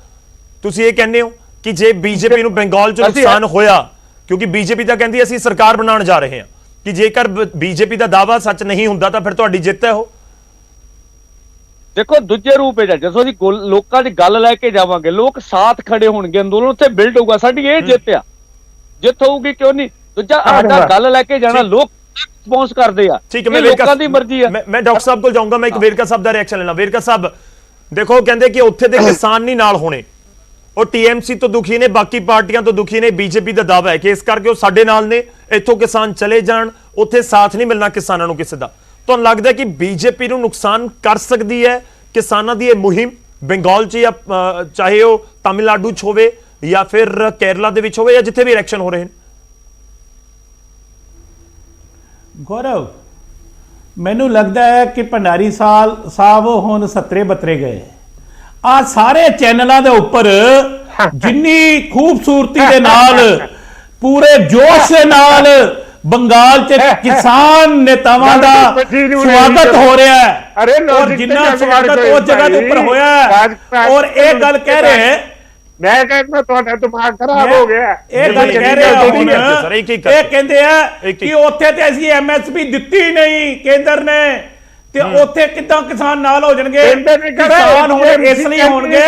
ਤੁਸੀਂ ਇਹ ਕਹਿੰਦੇ ਹੋ ਕਿ ਜੇ ਬੀਜੇਪੀ ਨੂੰ ਬੰਗਾਲ 'ਚ ਨੁਕਸਾਨ ਹੋਇਆ, ਕਿਉਂਕਿ ਬੀਜੇਪੀ ਤਾਂ ਕਹਿੰਦੀ ਅਸੀਂ ਸਰਕਾਰ ਬਣਾਉਣ ਜਾ ਰਹੇ ਹਾਂ, ਕਿ ਜੇਕਰ ਬੀਜੇਪੀ ਦਾ ਦਾਅਵਾ ਸੱਚ ਨਹੀਂ ਹੁੰਦਾ ਤਾਂ ਫਿਰ ਤੁਹਾਡੀ ਜਿੱਤ ਹੈ ਉਹ? ਦੇਖੋ ਦੂਜੇ ਰੂਪ ਵਿੱਚ ਜਦੋਂ ਅਸੀਂ ਲੋਕਾਂ ਦੀ ਗੱਲ ਲੈ ਕੇ ਜਾਵਾਂਗੇ, ਲੋਕ ਸਾਥ ਖੜੇ ਹੋਣਗੇ, ਅੰਦੋਲਨ ਉੱਥੇ ਬਿਲਡ ਹੋਊਗਾ, ਸਾਡੀ ਇਹ ਜਿੱਤ ਆ। ਜਿੱਤ ਹੋਊਗੀ ਕਿਉਂ ਨਹੀਂ? ਦੂਜਾ ਸਾਡਾ ਗੱਲ ਲੈ ਕੇ ਜਾਣਾ, ਲੋਕ ਰਿਸਪੌਂਸ ਕਰਦੇ ਆ, ਠੀਕ ਹੈ। ਲੋਕਾਂ ਦੀ ਮਰਜ਼ੀ ਆ। ਮੈਂ ਡਾਕਟਰ ਸਾਹਿਬ ਕੋਲ ਜਾਊਂਗਾ, ਮੈਂ ਇੱਕ ਵੇਰਕਾ ਸਾਹਿਬ ਦਾ ਰਿਐਕਸ਼ਨ ਲੈਣਾ। ਵੇਰਕਾ ਸਾਹਿਬ ਦੇਖੋ ਕਹਿੰਦੇ ਕਿ ਉੱਥੇ ਦੇ ਕਿਸਾਨ ਨਹੀਂ ਨਾਲ ਹੋਣੇ, ਉਹ ਟੀਐਮਸੀ ਤੋਂ ਦੁਖੀ ਨੇ, ਬਾਕੀ ਪਾਰਟੀਆਂ ਤੋਂ ਦੁਖੀ ਨੇ, ਬੀਜੇਪੀ ਦਾ ਦਾਅਵਾ ਹੈ ਕਿ ਇਸ ਕਰਕੇ ਉਹ ਸਾਡੇ ਨਾਲ ਨੇ, ਇੱਥੋਂ ਕਿਸਾਨ ਚਲੇ ਜਾਣ, ਉੱਥੇ ਸਾਥ ਨਹੀਂ ਮਿਲਣਾ ਕਿਸਾਨਾਂ ਨੂੰ ਕਿਸੇ ਦਾ। ਤੁਹਾਨੂੰ ਲੱਗਦਾ ਕਿ ਬੀਜੇਪੀ ਨੂੰ ਨੁਕਸਾਨ ਕਰ ਸਕਦੀ ਹੈ ਕਿਸਾਨਾਂ ਦੀ ਇਹ ਮੁਹਿੰਮ ਬੰਗਾਲ 'ਚ, ਜਾਂ ਚਾਹੇ ਉਹ ਤਾਮਿਲਨਾਡੂ 'ਚ ਹੋਵੇ ਜਾਂ ਫਿਰ ਕੇਰਲਾ ਦੇ ਵਿੱਚ ਹੋਵੇ ਜਾਂ ਜਿੱਥੇ ਵੀ ਇਲੈਕਸ਼ਨ ਹੋ ਰਹੇ ਨੇ? ਗੌਰਵ, ਮੈਨੂੰ ਲੱਗਦਾ ਹੈ ਕਿ ਭੰਡਾਰੀ ਸਾਹਿਬ ਹੁਣ ਸੱਤਰੇ ਬੱਤਰੇ ਗਏ। ਆ ਸਾਰੇ ਚੈਨਲਾਂ ਦੇ ਉੱਪਰ ਜਿੰਨੀ ਖੂਬਸੂਰਤੀ ਦੇ ਨਾਲ, ਪੂਰੇ ਜੋਸ਼ ਦੇ ਨਾਲ ਬੰਗਾਲ 'ਚ ਕਿਸਾਨ ਨੇਤਾਵਾਂ ਦਾ ਸਵਾਗਤ ਹੋ ਰਿਹਾ ਹੈ, ਔਰ ਜਿੰਨਾ ਸਵਾਗਤ ਉਸ ਜਗ੍ਹਾ ਦੇ ਉੱਪਰ ਹੋਇਆ ਹੈ, ਔਰ ਇਹ ਗੱਲ ਕਹਿ ਰਹੇ, ਮੈਂ ਕਹਿੰਦਾ ਤੁਹਾਡਾ ਦਿਮਾਗ ਖਰਾਬ ਹੋ ਗਿਆ। ਇਹ ਗੱਲ ਕਹਿ ਰਹੇ ਹੁਣ, ਇਹ ਕਹਿੰਦੇ ਆ ਕਿ ਉੱਥੇ ਤੇ ਅਸੀਂ ਐਮਐਸਪੀ ਦਿੱਤੀ ਨਹੀਂ ਕੇਂਦਰ ਨੇ, ਤੇ ਉੱਥੇ ਕਿੱਦਾਂ ਕਿਸਾਨ ਨਾਲ ਹੋ ਜਾਣਗੇ? ਕਿਸਾਨ ਹੁਣ ਇਸ ਲਈ ਹੋਣਗੇ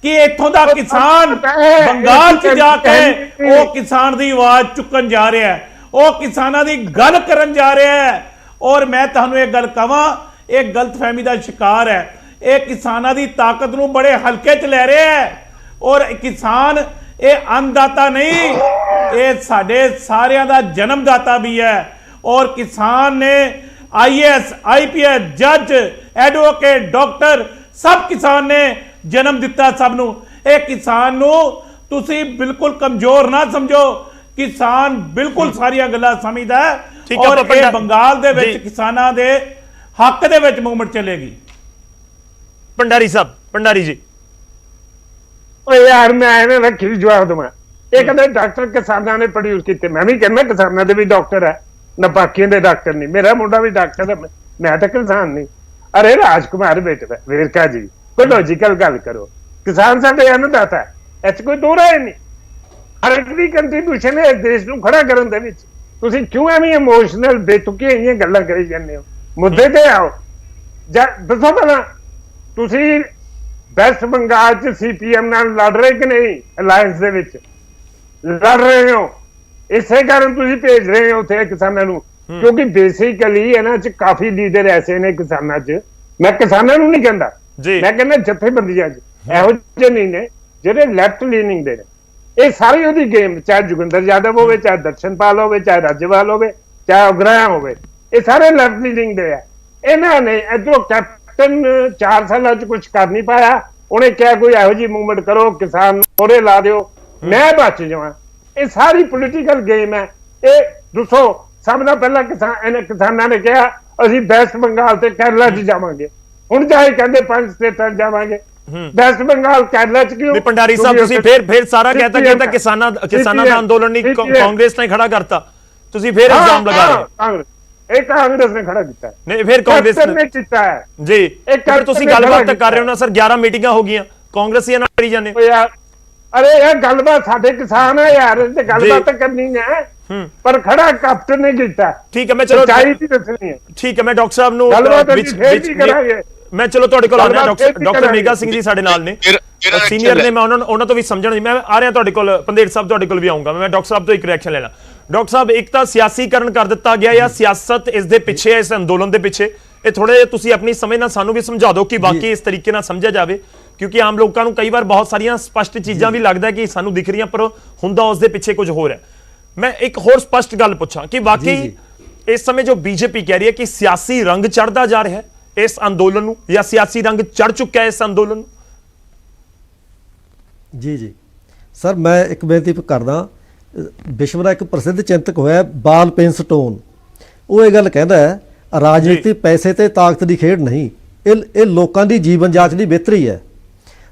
ਕਿ ਇੱਥੋਂ ਦਾ ਕਿਸਾਨ ਬੰਗਾਲ 'ਚ ਜਾ ਕੇ ਉਹ ਕਿਸਾਨ ਦੀ ਆਵਾਜ਼ ਚੁੱਕਣ ਜਾ ਰਿਹਾ ਹੈ, ਉਹ ਕਿਸਾਨਾਂ ਦੀ ਗੱਲ ਕਰਨ ਜਾ ਰਿਹਾ ਹੈ। ਔਰ ਮੈਂ ਤੁਹਾਨੂੰ ਇਹ ਗੱਲ ਕਹਾਂ, ਇਹ ਗਲਤਫਹਿਮੀ ਦਾ ਸ਼ਿਕਾਰ ਹੈ, ਇਹ ਕਿਸਾਨਾਂ ਦੀ ਤਾਕਤ ਨੂੰ ਬੜੇ ਹਲਕੇ 'ਚ ਲੈ ਰਿਹਾ ਹੈ। ਔਰ ਕਿਸਾਨ ਇਹ ਅੰਨਦਾਤਾ ਨਹੀਂ, ਇਹ ਸਾਡੇ ਸਾਰਿਆਂ ਦਾ ਜਨਮਦਾਤਾ ਵੀ ਹੈ। ਔਰ ਕਿਸਾਨ ਨੇ ਆਈਏਐਸ, ਆਈਪੀਐਸ, ਜੱਜ, ਐਡਵੋਕੇਟ, ਡਾਕਟਰ, ਸਭ ਕਿਸਾਨ ਨੇ ਜਨਮ ਦਿੱਤਾ ਸਭ ਨੂੰ। ਇਹ ਕਿਸਾਨ ਨੂੰ ਤੁਸੀਂ ਬਿਲਕੁਲ ਕਮਜ਼ੋਰ ਨਾ ਸਮਝੋ, ਕਿਸਾਨ ਬਿਲਕੁਲ ਸਾਰੀਆਂ ਗੱਲਾਂ ਸਮਝਦਾ ਹੈ। ਔਰ ਇਹ ਬੰਗਾਲ ਦੇ ਵਿੱਚ ਕਿਸਾਨਾਂ ਦੇ ਹੱਕ ਦੇ ਵਿੱਚ ਮੂਵਮੈਂਟ ਚੱਲੇਗੀ। ਭੰਡਾਰੀ ਸਾਹਿਬ, ਭੰਡਾਰੀ ਜੀ। ਓਏ ਯਾਰ ਮੈਂ ਐਵੇਂ ਰੱਖੀ ਜਵਾਬ ਦਵਾਂ? ਇਹ ਕਹਿੰਦੇ ਡਾਕਟਰ ਕਿਸਾਨਾਂ ਨੇ ਪ੍ਰੋਡਿਊਸ ਕੀਤੇ, ਮੈਂ ਵੀ ਕਹਿੰਦਾ ਕਿਸਾਨਾਂ ਦੇ ਵੀ ਡਾਕਟਰ ਹੈ, ਨਾ ਬਾਕੀਆਂ ਦੇ ਡਾਕਟਰ ਨਹੀਂ। ਮੇਰਾ ਮੁੰਡਾ ਵੀ ਡਾਕਟਰ ਹੈ, ਮੈਂ ਤਾਂ ਕਿਸਾਨ ਨਹੀਂ। ਅਰੇ ਰਾਜਕੁਮਾਰ ਬੇਟਾ ਵੇਰਕਾ ਜੀ, ਕੋਈ ਲੌਜੀਕਲ ਗੱਲ ਕਰੋ। ਕਿਸਾਨ ਸਾਡੇ ਅੰਨਦਾਤਾ ਹੈ, ਇਹ 'ਚ ਕੋਈ ਦੋ ਰਾਏ ਨਹੀਂ। ਹਰ ਇੱਕ ਦੀ ਕੰਟਰੀਬਿਊਸ਼ਨ ਹੈ ਇਸ ਦੇਸ਼ ਨੂੰ ਖੜਾ ਕਰਨ ਦੇ ਵਿੱਚ। ਤੁਸੀਂ ਕਿਉਂ ਐਵੇਂ ਇਮੋਸ਼ਨਲ ਬੇਤੁਕੀਆਂ ਜਿਹੀਆਂ ਗੱਲਾਂ ਕਰੀ ਜਾਂਦੇ ਹੋ? ਮੁੱਦੇ ਤੇ ਆਓ। ਦੱਸੋ ਪਹਿਲਾਂ ਤੁਸੀਂ ਵੈਸਟ ਬੰਗਾਲ 'ਚ ਸੀਪੀਐਮ ਨਾਲ ਲੜ ਰਹੇ ਕਿ ਨਹੀਂ? ਅਲਾਇੰਸ ਦੇ ਵਿੱਚ ਲੜ ਰਹੇ ਹੋ, ਇਸੇ ਕਾਰਨ ਤੁਸੀਂ ਭੇਜ ਰਹੇ ਹੋ ਉੱਥੇ ਕਿਸਾਨਾਂ ਨੂੰ, ਕਿਉਂਕਿ ਬੇਸਿਕਲੀ ਇਹਨਾਂ 'ਚ ਕਾਫੀ ਲੀਡਰ ਐਸੇ ਨੇ ਕਿਸਾਨਾਂ 'ਚ ਮੈਂ ਕਿਸਾਨਾਂ ਨੂੰ ਨਹੀਂ ਕਹਿੰਦਾ, ਜੀ। ਮੈਂ ਕਹਿੰਦਾ ਜਥੇਬੰਦੀਆਂ 'ਚ ਇਹੋ ਜਿਹੇ ਨਹੀਂ ਨੇ ਜਿਹੜੇ ਲੈਫਟ ਲੀਨਿੰਗ ਦੇ ਨੇ। ਇਹ ਸਾਰੀ ਉਹਦੀ ਗੇਮ, ਚਾਹੇ ਜੋਗਿੰਦਰ ਯਾਦਵ ਹੋਵੇ, ਚਾਹੇ ਦਰਸ਼ਨਪਾਲ ਹੋਵੇ, ਚਾਹੇ ਰਾਜੇਵਾਲ ਹੋਵੇ, ਚਾਹੇ ਉਗਰਾਇਆ ਹੋਵੇ, ਇਹ ਸਾਰੇ ਲੈਫਟ ਲੀਨਿੰਗ ਦੇ ਆ। ਇਹਨਾਂ ਨੇ ਇਧਰੋਂ ਕੈਪਟਨ 4 ਸਾਲਾਂ 'ਚ ਕੁਝ ਕਰ ਨਹੀਂ ਪਾਇਆ, ਉਹਨੇ ਕਿਹਾ ਕੋਈ ਇਹੋ ਜਿਹੀ ਮੂਵਮੈਂਟ ਕਰੋ, ਕਿਸਾਨ ਨੂੰ ਮੋਹਰੇ ਲਾ ਦਿਓ, ਮੈਂ ਬਚ ਜਾਵਾਂ। ਇਹ ਸਾਰੀ ਪੋਲੀਟੀਕਲ ਗੇਮ ਹੈ। ਇਹ ਦੱਸੋ, ਸਭ ਤੋਂ ਪਹਿਲਾਂ ਕਿਸਾਨਾਂ ਨੇ ਕਿਹਾ ਅਸੀਂ ਵੈਸਟ ਬੰਗਾਲ ਤੇ ਕੇਰਲਾ 'ਚ ਜਾਵਾਂਗੇ, ਹੁਣ ਜਾਏ ਕਹਿੰਦੇ 5 ਸਟੇਟਾਂ 'ਚ ਜਾਵਾਂਗੇ। ਵੈਸਟ ਬੰਗਾਲ ਕੇਰਲਾ 'ਚ ਕਿਉਂ? ਭੰਡਾਰੀ ਸਾਹਿਬ ਤੁਸੀਂ ਫਿਰ ਸਾਰਾ ਕਹਿੰਦਾ ਕਿਸਾਨਾਂ ਦਾ ਅੰਦੋਲਨ ਨਹੀਂ ਕਾਂਗਰਸ ਨੇ ਖੜਾ ਕਰਤਾ, ਤੁਸੀਂ ਫਿਰ ਇਲਜ਼ਾਮ ਲਗਾ ਰਹੇ। ਇਹ ਕਾਂਗਰਸ ਨੇ ਖੜਾ ਕੀਤਾ ਨਹੀਂ, ਫਿਰ ਕਾਂਗਰਸ ਨੇ ਕੀਤਾ ਹੈ ਜੀ। ਫਿਰ ਤੁਸੀਂ ਗੱਲਬਾਤ ਕਰ ਰਹੇ ਹੋ ਨਾ ਸਰ, 11 ਮੀਟਿੰਗਾਂ ਹੋ ਗਈਆਂ, ਕਾਂਗਰਸੀਆਂ ਨਾਲ ਕਰੀ ਜਾਂਦੇ। ਅਰੇ ਇਹ ਗੱਲਬਾਤ ਸਾਡੇ ਕਿਸਾਨ ਹੈ ਯਾਰ, ਤੇ ਗੱਲਬਾਤ ਕਰਨੀ ਹੈ, ਪਰ ਖੜਾ ਕੈਪਟਨ ਨੇ ਕੀਤਾ। ਠੀਕ ਹੈ, ਮੈਂ ਚਲੋ ਦੱਸਣੀ ਹੈ। ਠੀਕ ਹੈ, ਮੈਂ ਡਾਕਟਰ ਸਾਹਿਬ ਨੂੰ ਮੈਂ ਚਲੋ ਤੁਹਾਡੇ ਕੋਲ ਆਉਣਾ। ਡਾਕਟਰ ਮੇਗਾ ਸਿੰਘ ਜੀ ਸਾਡੇ ਨਾਲ ਨੇ, ਸੀਨੀਅਰ ਨੇ, ਮੈਂ ਉਹਨਾਂ ਤੋਂ ਵੀ ਸਮਝਣ, ਮੈਂ ਆ ਰਿਹਾ ਤੁਹਾਡੇ ਕੋਲ। ਪੰਦੇਰ ਸਾਹਿਬ ਤੁਹਾਡੇ ਕੋਲ ਵੀ ਆਉਂਗਾ, ਮੈਂ ਡਾਕਟਰ ਸਾਹਿਬ ਤੋਂ ਇੱਕ ਰਿਐਕਸ਼ਨ ਲੈਣਾ। ਡਾਕਟਰ ਸਾਹਿਬ, ਇੱਕ ਤਾਂ ਸਿਆਸੀਕਰਨ ਕਰ ਦਿੱਤਾ ਗਿਆ ਜਾਂ ਸਿਆਸਤ ਇਸ ਦੇ ਪਿੱਛੇ ਹੈ, ਇਸ ਅੰਦੋਲਨ ਦੇ ਪਿੱਛੇ, ਇਹ ਥੋੜੇ ਜਿਹਾ ਤੁਸੀਂ ਆਪਣੀ ਸਮਝ ਨਾਲ ਸਾਨੂੰ ਵੀ ਸਮਝਾ ਦਿਓ ਕਿ ਵਾਕਈ ਇਸ ਤਰੀਕੇ ਨਾਲ ਸਮਝਿਆ ਜਾਵੇ, ਕਿਉਂਕਿ ਆਮ ਲੋਕਾਂ ਨੂੰ ਕਈ ਵਾਰ ਬਹੁਤ ਸਾਰੀਆਂ ਸਪਸ਼ਟ ਚੀਜ਼ਾਂ ਵੀ ਲੱਗਦਾ ਕਿ ਸਾਨੂੰ ਦਿਖ ਰਹੀਆਂ ਪਰ ਹੁੰਦਾ ਉਸ ਦੇ ਪਿੱਛੇ ਕੁਝ ਹੋਰ ਹੈ। ਮੈਂ ਇੱਕ ਹੋਰ ਸਪਸ਼ਟ ਗੱਲ ਪੁੱਛਾਂ ਕਿ ਵਾਕਈ ਇਸ ਸਮੇਂ ਜੋ ਬੀਜੇਪੀ ਕਹਿ ਰਹੀ ਹੈ ਕਿ ਸਿਆਸੀ ਰੰਗ ਚੜ੍ਹਦਾ ਜਾ ਰਿਹਾ ਹੈ ਇਸ ਅੰਦੋਲਨ ਨੂੰ, ਜਾਂ ਸਿਆਸੀ ਰੰਗ ਚੜ੍ਹ ਚੁੱਕਾ ਹੈ ਇਸ ਅੰਦੋਲਨ ਨੂੰ? ਜੀ ਸਰ, ਮੈਂ ਇੱਕ ਬੇਨਤੀ ਕਰਦਾ। ਵਿਸ਼ਵ ਦਾ ਇੱਕ ਪ੍ਰਸਿੱਧ ਚਿੰਤਕ ਹੋਇਆ ਬਾਲ ਪੈਨਸਟੋਨ, ਉਹ ਇਹ ਗੱਲ ਕਹਿੰਦਾ ਹੈ ਰਾਜਨੀਤੀ ਪੈਸੇ ਤੇ ਤਾਕਤ ਦੀ ਖੇਡ ਨਹੀਂ, ਇਹ ਲੋਕਾਂ ਦੀ ਜੀਵਨ ਜਾਂਚ ਦੀ ਬਿਹਤਰੀ ਹੈ।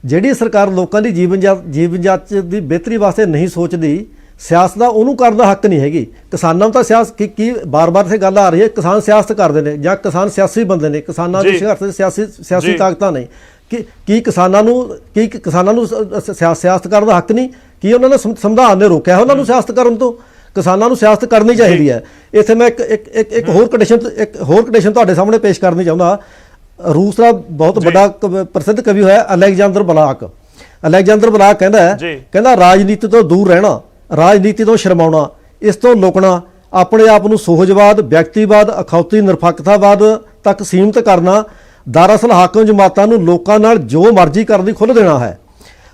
ਜਿਹੜੀ ਸਰਕਾਰ ਲੋਕਾਂ ਦੀ ਜੀਵਨ ਜਾਂਚ ਦੀ ਬਿਹਤਰੀ ਵਾਸਤੇ ਨਹੀਂ ਸੋਚਦੀ, ਸਿਆਸਤ ਦਾ ਉਹਨੂੰ ਕਰਨ ਦਾ ਹੱਕ ਨਹੀਂ ਹੈਗੀ। ਕਿਸਾਨਾਂ ਨੂੰ ਤਾਂ ਸਿਆਸਤ ਕੀ ਬਾਰ-ਬਾਰ ਇਹ ਗੱਲ ਆ ਰਹੀ ਹੈ, ਕਿਸਾਨ ਸਿਆਸਤ ਕਰਦੇ ਨੇ ਜਾਂ ਕਿਸਾਨ ਸਿਆਸੀ ਬੰਦੇ ਨੇ, ਕਿਸਾਨਾਂ ਦੇ ਸੰਘਰਸ਼ ਦੇ ਸਿਆਸੀ ਤਾਕਤਾਂ ਨਹੀਂ। ਕੀ ਕਿਸਾਨਾਂ ਨੂੰ ਸਿਆਸਤ ਕਰਨ ਦਾ ਹੱਕ ਨਹੀਂ? ਕੀ ਉਹਨਾਂ ਨੇ ਸੰਵਿਧਾਨ ਨੇ ਰੋਕਿਆ ਉਹਨਾਂ ਨੂੰ ਸਿਆਸਤ ਕਰਨ ਤੋਂ? ਕਿਸਾਨਾਂ ਨੂੰ ਸਿਆਸਤ ਕਰਨੀ ਚਾਹੀਦੀ ਹੈ। ਇੱਥੇ ਮੈਂ ਇੱਕ ਹੋਰ ਕੰਡੀਸ਼ਨ ਤੁਹਾਡੇ ਸਾਹਮਣੇ ਪੇਸ਼ ਕਰਨੀ ਚਾਹੁੰਦਾ। ਰੂਸ ਦਾ ਬਹੁਤ ਵੱਡਾ ਪ੍ਰਸਿੱਧ ਕਵੀ ਹੋਇਆ ਅਲੈਗਜ਼ੈਂਡਰ ਬਲਾਕ ਕਹਿੰਦਾ ਰਾਜਨੀਤੀ ਤੋਂ ਦੂਰ ਰਹਿਣਾ, ਰਾਜਨੀਤੀ ਤੋਂ ਸ਼ਰਮਾਉਣਾ, ਇਸ ਤੋਂ ਲੁਕਣਾ, ਆਪਣੇ ਆਪ ਨੂੰ ਸੁਹਜਵਾਦ, ਵਿਅਕਤੀਵਾਦ, ਅਖੌਤੀ ਨਿਰਪੱਖਤਾਵਾਦ ਤੱਕ ਸੀਮਿਤ ਕਰਨਾ, ਦਰਅਸਲ ਹਾਕਮ ਜਮਾਤਾਂ ਨੂੰ ਲੋਕਾਂ ਨਾਲ ਜੋ ਮਰਜ਼ੀ ਕਰਨ ਦੀ ਖੁੱਲ੍ਹ ਦੇਣਾ ਹੈ।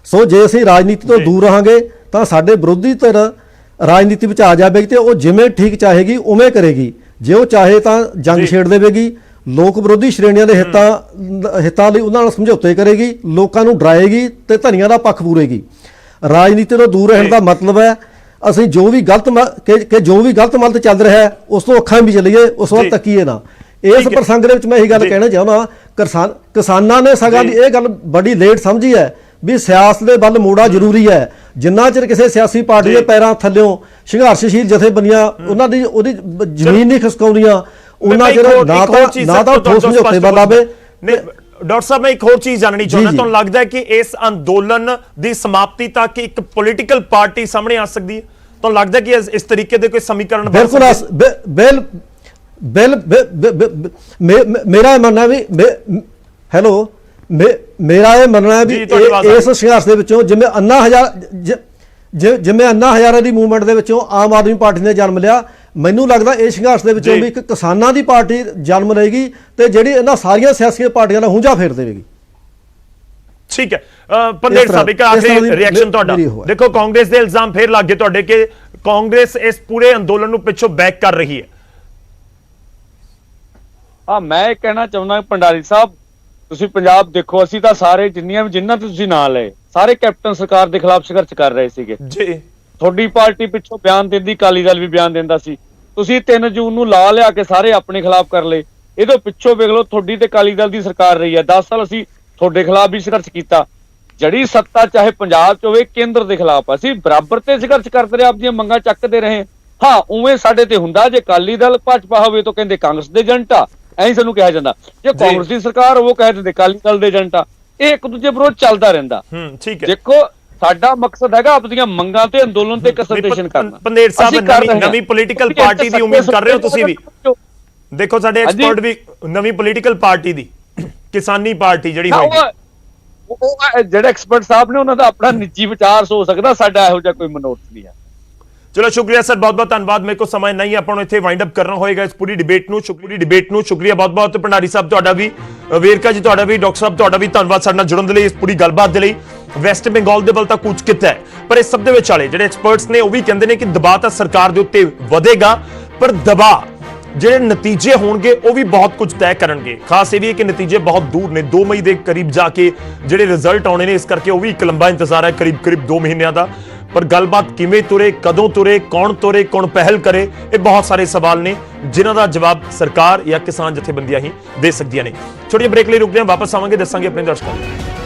ਸੋ ਜੇ ਅਸੀਂ ਰਾਜਨੀਤੀ ਤੋਂ ਦੂਰ ਰਹਾਂਗੇ ਤਾਂ ਸਾਡੇ ਵਿਰੋਧੀ ਧਿਰ ਰਾਜਨੀਤੀ ਵਿੱਚ ਆ ਜਾਵੇਗੀ ਤੇ ਉਹ ਜਿਵੇਂ ਠੀਕ ਚਾਹੇਗੀ ਉਵੇਂ ਕਰੇਗੀ। ਜੇ ਉਹ ਚਾਹੇ ਤਾਂ ਜੰਗ ਛੇੜ ਦੇਵੇਗੀ, ਲੋਕ ਵਿਰੋਧੀ ਸ਼੍ਰੇਣੀਆਂ ਦੇ ਹਿੱਤਾਂ ਲਈ ਉਹਨਾਂ ਨਾਲ ਸਮਝੌਤੇ ਕਰੇਗੀ, ਲੋਕਾਂ ਨੂੰ ਡਰਾਏਗੀ ਤੇ ਧਨੀਆਂ ਦਾ ਪੱਖ ਪੂਰੇਗੀ। ਰਾਜਨੀਤੀ ਤੋਂ ਦੂਰ ਰਹਿਣ ਦਾ ਮਤਲਬ ਹੈ ਅਸੀਂ ਜੋ ਵੀ ਗਲਤ ਮਤ ਚੱਲ ਰਿਹਾ ਹੈ ਉਸ ਤੋਂ ਅੱਖਾਂ ਵੀ ਚੱਲੀਏ, ਉਸ ਵੱਲ ਤੱਕੀਏ ਨਾ। ਇਸ ਪ੍ਰਸੰਗ ਦੇ ਵਿੱਚ ਮੈਂ ਇਹੀ ਗੱਲ ਕਹਿਣਾ ਚਾਹੁੰਦਾ, ਕਿਸਾਨਾਂ ਨੇ ਸਗੋਂ ਇਹ ਗੱਲ ਬੜੀ ਲੇਟ ਸਮਝੀ ਹੈ ਵੀ ਸਿਆਸਤ ਦੇ ਵੱਲ ਮੋੜਾ ਜ਼ਰੂਰੀ ਹੈ। ਜਿੰਨਾ ਚਿਰ ਕਿਸੇ ਸਿਆਸੀ ਪਾਰਟੀ ਦੇ ਪੈਰਾਂ ਥੱਲਿਓ ਸੰਘਰਸ਼ਸ਼ੀਲ ਜਥੇਬੰਦੀਆਂ ਉਹਦੀ ਜ਼ਮੀਨ ਨਹੀਂ ਖਿਸਕਾਉਂਦੀਆਂ, ਉਹਨਾਂ ਚਿਰ ਨਾ ਤਾਂ ਠੋਸ ਸਮਝੌਤੇ ਵੱਲ ਆਵੇ। ਡਾਕਟਰ ਸਾਹਿਬ, ਮੈਂ ਇੱਕ ਹੋਰ ਚੀਜ਼ ਜਾਣਨੀ ਚਾਹੁੰਦਾ, ਤੁਹਾਨੂੰ ਲੱਗਦਾ ਹੈ ਕਿ ਇਸ ਅੰਦੋਲਨ ਦੀ ਸਮਾਪਤੀ ਤੱਕ ਇੱਕ ਪੋਲੀਟੀਕਲ ਪਾਰਟੀ ਸਾਹਮਣੇ ਆ ਸਕਦੀ ਹੈ? ਤੁਹਾਨੂੰ ਲੱਗਦਾ ਕਿ ਇਸ ਤਰੀਕੇ ਦੇ ਕੋਈ ਸਮੀਕਰਨ ਮੇਰਾ ਮੰਨਣਾ ਵੀ ਮੇਰਾ ਇਹ ਮੰਨਣਾ ਹੈ ਵੀ ਇਸ ਸੰਘਰਸ਼ ਦੇ ਵਿੱਚੋਂ ਜਿਵੇਂ ਅੰਨਾ ਹਜ਼ਾਰੇ ਦੀ ਮੂਵਮੈਂਟ ਦੇ ਵਿੱਚੋਂ ਆਮ ਆਦਮੀ ਪਾਰਟੀ ਨੇ ਜਨਮ ਲਿਆ, ਮੈਨੂੰ ਲੱਗਦਾ ਇਹ ਸੰਘਰਸ਼ ਦੇ ਵਿੱਚੋਂ ਵੀ ਇੱਕ ਕਿਸਾਨਾਂ ਦੀ ਪਾਰਟੀ ਜਨਮ ਲਏਗੀ ਤੇ ਜਿਹੜੀ ਇਹਨਾਂ ਸਾਰੀਆਂ ਸਿਆਸੀ ਪਾਰਟੀਆਂ ਨਾਲ ਹੁੰਝਾ ਫੇਰ ਦੇਵੇਗੀ। ਠੀਕ ਹੈ, ਪੰਦੇਰ ਸਾਹਿਬ ਇੱਕ ਆਖਰੀ ਰਿਐਕਸ਼ਨ ਤੁਹਾਡਾ। ਦੇਖੋ, ਕਾਂਗਰਸ ਦੇ ਇਲਜ਼ਾਮ ਫੇਰ ਲੱਗ ਗਏ ਤੁਹਾਡੇ ਕਿ ਕਾਂਗਰਸ ਇਸ ਪੂਰੇ ਅੰਦੋਲਨ ਨੂੰ ਪਿੱਛੋਂ ਬੈਕ ਕਰ ਰਹੀ ਹੈ। ਮੈਂ ਇਹ ਕਹਿਣਾ ਚਾਹੁੰਦਾ ਭੰਡਾਰੀ ਸਾਹਿਬ, ਤੁਸੀਂ ਪੰਜਾਬ ਦੇਖੋ, ਅਸੀਂ ਤਾਂ ਸਾਰੇ ਜਿਨ੍ਹਾਂ ਤੇ ਤੁਸੀਂ ਨਾਂ ਲਏ ਸਾਰੇ ਕੈਪਟਨ ਸਰਕਾਰ ਦੇ ਖਿਲਾਫ ਸੰਘਰਸ਼ ਕਰ ਰਹੇ ਸੀਗੇ ਜੀ। ਤੁਹਾਡੀ ਪਾਰਟੀ ਪਿੱਛੋਂ ਬਿਆਨ ਦਿੰਦੀ, ਅਕਾਲੀ ਦਲ ਵੀ ਬਿਆਨ ਦਿੰਦਾ ਸੀ, ਤੁਸੀਂ 3 ਜੂਨ ਨੂੰ ਲਾ ਲਿਆ ਕੇ ਸਾਰੇ ਆਪਣੇ ਖਿਲਾਫ ਕਰ ਲਏ। ਇਹਦੇ ਪਿੱਛੋਂ ਵੇਖ ਲਓ, ਤੁਹਾਡੀ ਤੇ ਅਕਾਲੀ ਦਲ ਦੀ ਸਰਕਾਰ ਰਹੀ ਹੈ 10 ਸਾਲ, ਅਸੀਂ ਤੁਹਾਡੇ ਖਿਲਾਫ ਵੀ ਸੰਘਰਸ਼ ਕੀਤਾ। ਜਿਹੜੀ ਸੱਤਾ ਚਾਹੇ ਪੰਜਾਬ 'ਚ ਹੋਵੇ, ਕੇਂਦਰ ਦੇ ਖਿਲਾਫ ਅਸੀਂ ਬਰਾਬਰ ਤੇ ਸੰਘਰਸ਼ ਕਰਦੇ ਰਹੇ, ਆਪਦੀਆਂ ਮੰਗਾਂ ਚੱਕਦੇ ਰਹੇ। ਹਾਂ, ਉਵੇਂ ਸਾਡੇ ਤੇ ਹੁੰਦਾ ਜੇ ਅਕਾਲੀ ਦਲ ਭਾਜਪਾ ਹੋਵੇ ਤਾਂ ਕਹਿੰਦੇ ਕਾਂਗਰਸ ਦੇ ਏਜੰਟ ਆ, ਐਂ ਸਾਨੂੰ ਕਿਹਾ ਜਾਂਦਾ। ਜੇ ਕਾਂਗਰਸ ਦੀ ਸਰਕਾਰ ਉਹ ਕਹਿ ਦਿੰਦੇ ਅਕਾਲੀ ਦਲ ਦੇ ਏਜੰਟ ਆ। ਇਹ ਇੱਕ ਦੂਜੇ ਵਿਰੋਧ ਚੱਲਦਾ ਰਹਿੰਦਾ। ਠੀਕ ਹੈ, ਦੇਖੋ ਸਾਡਾ ਮਕਸਦ ਹੈਗਾ ਆਪਣੀਆਂ ਮੰਗਾਂ ਤੇ ਅੰਦੋਲਨ ਤੇ ਕੰਸਲਟੇਸ਼ਨ ਕਰਨਾ। ਪੰਦੇਰ ਸਾਹਿਬ, ਨਵੀਂ ਪੋਲੀਟੀਕਲ ਪਾਰਟੀ ਦੀ ਉਮੀਦ ਕਰ ਰਹੇ ਹੋ ਤੁਸੀਂ ਵੀ? ਦੇਖੋ, ਸਾਡੇ ਐਕਸਪਰਟ ਵੀ ਨਵੀਂ ਪੋਲੀਟੀਕਲ ਪਾਰਟੀ ਦੀ, ਕਿਸਾਨੀ ਪਾਰਟੀ ਜਿਹੜੀ ਹੋਏਗੀ, ਉਹ ਜਿਹੜੇ ਐਕਸਪਰਟ ਸਾਹਿਬ ਨੇ ਉਹਨਾਂ ਦਾ ਆਪਣਾ ਨਿੱਜੀ ਵਿਚਾਰ ਹੋ ਸਕਦਾ, ਸਾਡਾ ਇਹੋ ਜਿਹਾ ਕੋਈ ਮਨੋਰਥ ਨਹੀਂ ਹੈ। ਚਲੋ ਸ਼ੁਕਰੀਆ ਸਰ, ਬਹੁਤ ਬਹੁਤ ਧੰਨਵਾਦ। ਮੇਰੇ ਕੋਲ ਸਮਾਂ ਨਹੀਂ, ਆਪਾਂ ਨੂੰ ਇੱਥੇ ਵਾਈਂਡ ਅਪ ਕਰਨਾ ਹੋਏਗਾ ਇਸ ਪੂਰੀ ਡਿਬੇਟ ਨੂੰ। ਸ਼ੁਕਰੀਆ ਬਹੁਤ ਬਹੁਤ ਭੰਡਾਰੀ ਸਾਹਿਬ ਤੁਹਾਡਾ ਵੀ। ਵੇਰਕਾ ਜੀ ਤੁਹਾਡਾ ਵੀ, ਡਾਕਟਰ ਸਾਹਿਬ ਤੁਹਾਡਾ ਵੀ ਧੰਨਵਾਦ ਸਾਡੇ ਨਾਲ ਜੁੜਨ ਦੇ ਲਈ, ਇਸ ਪੂਰੀ ਗੱਲਬਾਤ ਦੇ ਲਈ। ਵੈਸਟ ਬੰਗਾਲ ਦੇ ਵੱਲ ਤਾਂ ਕੁਝ ਕੀਤਾ ਹੈ, ਪਰ ਇਸ ਸਭ ਦੇ ਵਿਚਾਲੇ ਜਿਹੜੇ ਐਕਸਪਰਟਸ ਨੇ ਉਹ ਵੀ ਕਹਿੰਦੇ ਨੇ ਕਿ ਦਬਾਅ ਤਾਂ ਸਰਕਾਰ ਦੇ ਉੱਤੇ ਵਧੇਗਾ, ਪਰ ਦਬਾਅ ਜਿਹੜੇ ਨਤੀਜੇ ਹੋਣਗੇ ਉਹ ਵੀ ਬਹੁਤ ਕੁਝ ਤੈਅ ਕਰਨਗੇ। ਖਾਸ ਇਹ ਵੀ ਹੈ ਕਿ ਨਤੀਜੇ ਬਹੁਤ ਦੂਰ ਨੇ, 2 ਮਈ ਦੇ ਕਰੀਬ ਜਾ ਕੇ ਜਿਹੜੇ ਰਿਜ਼ਲਟ ਆਉਣੇ ਨੇ, ਇਸ ਕਰਕੇ ਉਹ ਵੀ ਇੱਕ ਲੰਬਾ ਇੰਤਜ਼ਾਰ ਹੈ, ਕਰੀਬ 2 ਮਹੀਨਿਆਂ ਦਾ। ਪਰ ਗੱਲਬਾਤ ਕਿਵੇਂ ਤੁਰੇ, ਕਦੋਂ ਤੁਰੇ, ਕੌਣ ਪਹਿਲ ਕਰੇ, ਇਹ ਬਹੁਤ ਸਾਰੇ ਸਵਾਲ ਨੇ ਜਿਨ੍ਹਾਂ ਦਾ ਜਵਾਬ ਸਰਕਾਰ ਜਾਂ ਕਿਸਾਨ ਜਥੇਬੰਦੀਆਂ ਹੀ ਦੇ ਸਕਦੀਆਂ ਨੇ। ਛੋਟੀ ਜਿਹੀ ਬ੍ਰੇਕ ਲਈ ਰੁਕਦੇ ਹਾਂ, ਵਾਪਸ ਆਵਾਂਗੇ, ਦੱਸਾਂਗੇ ਆਪਣੇ ਦਰਸ਼ਕਾਂ ਨੂੰ।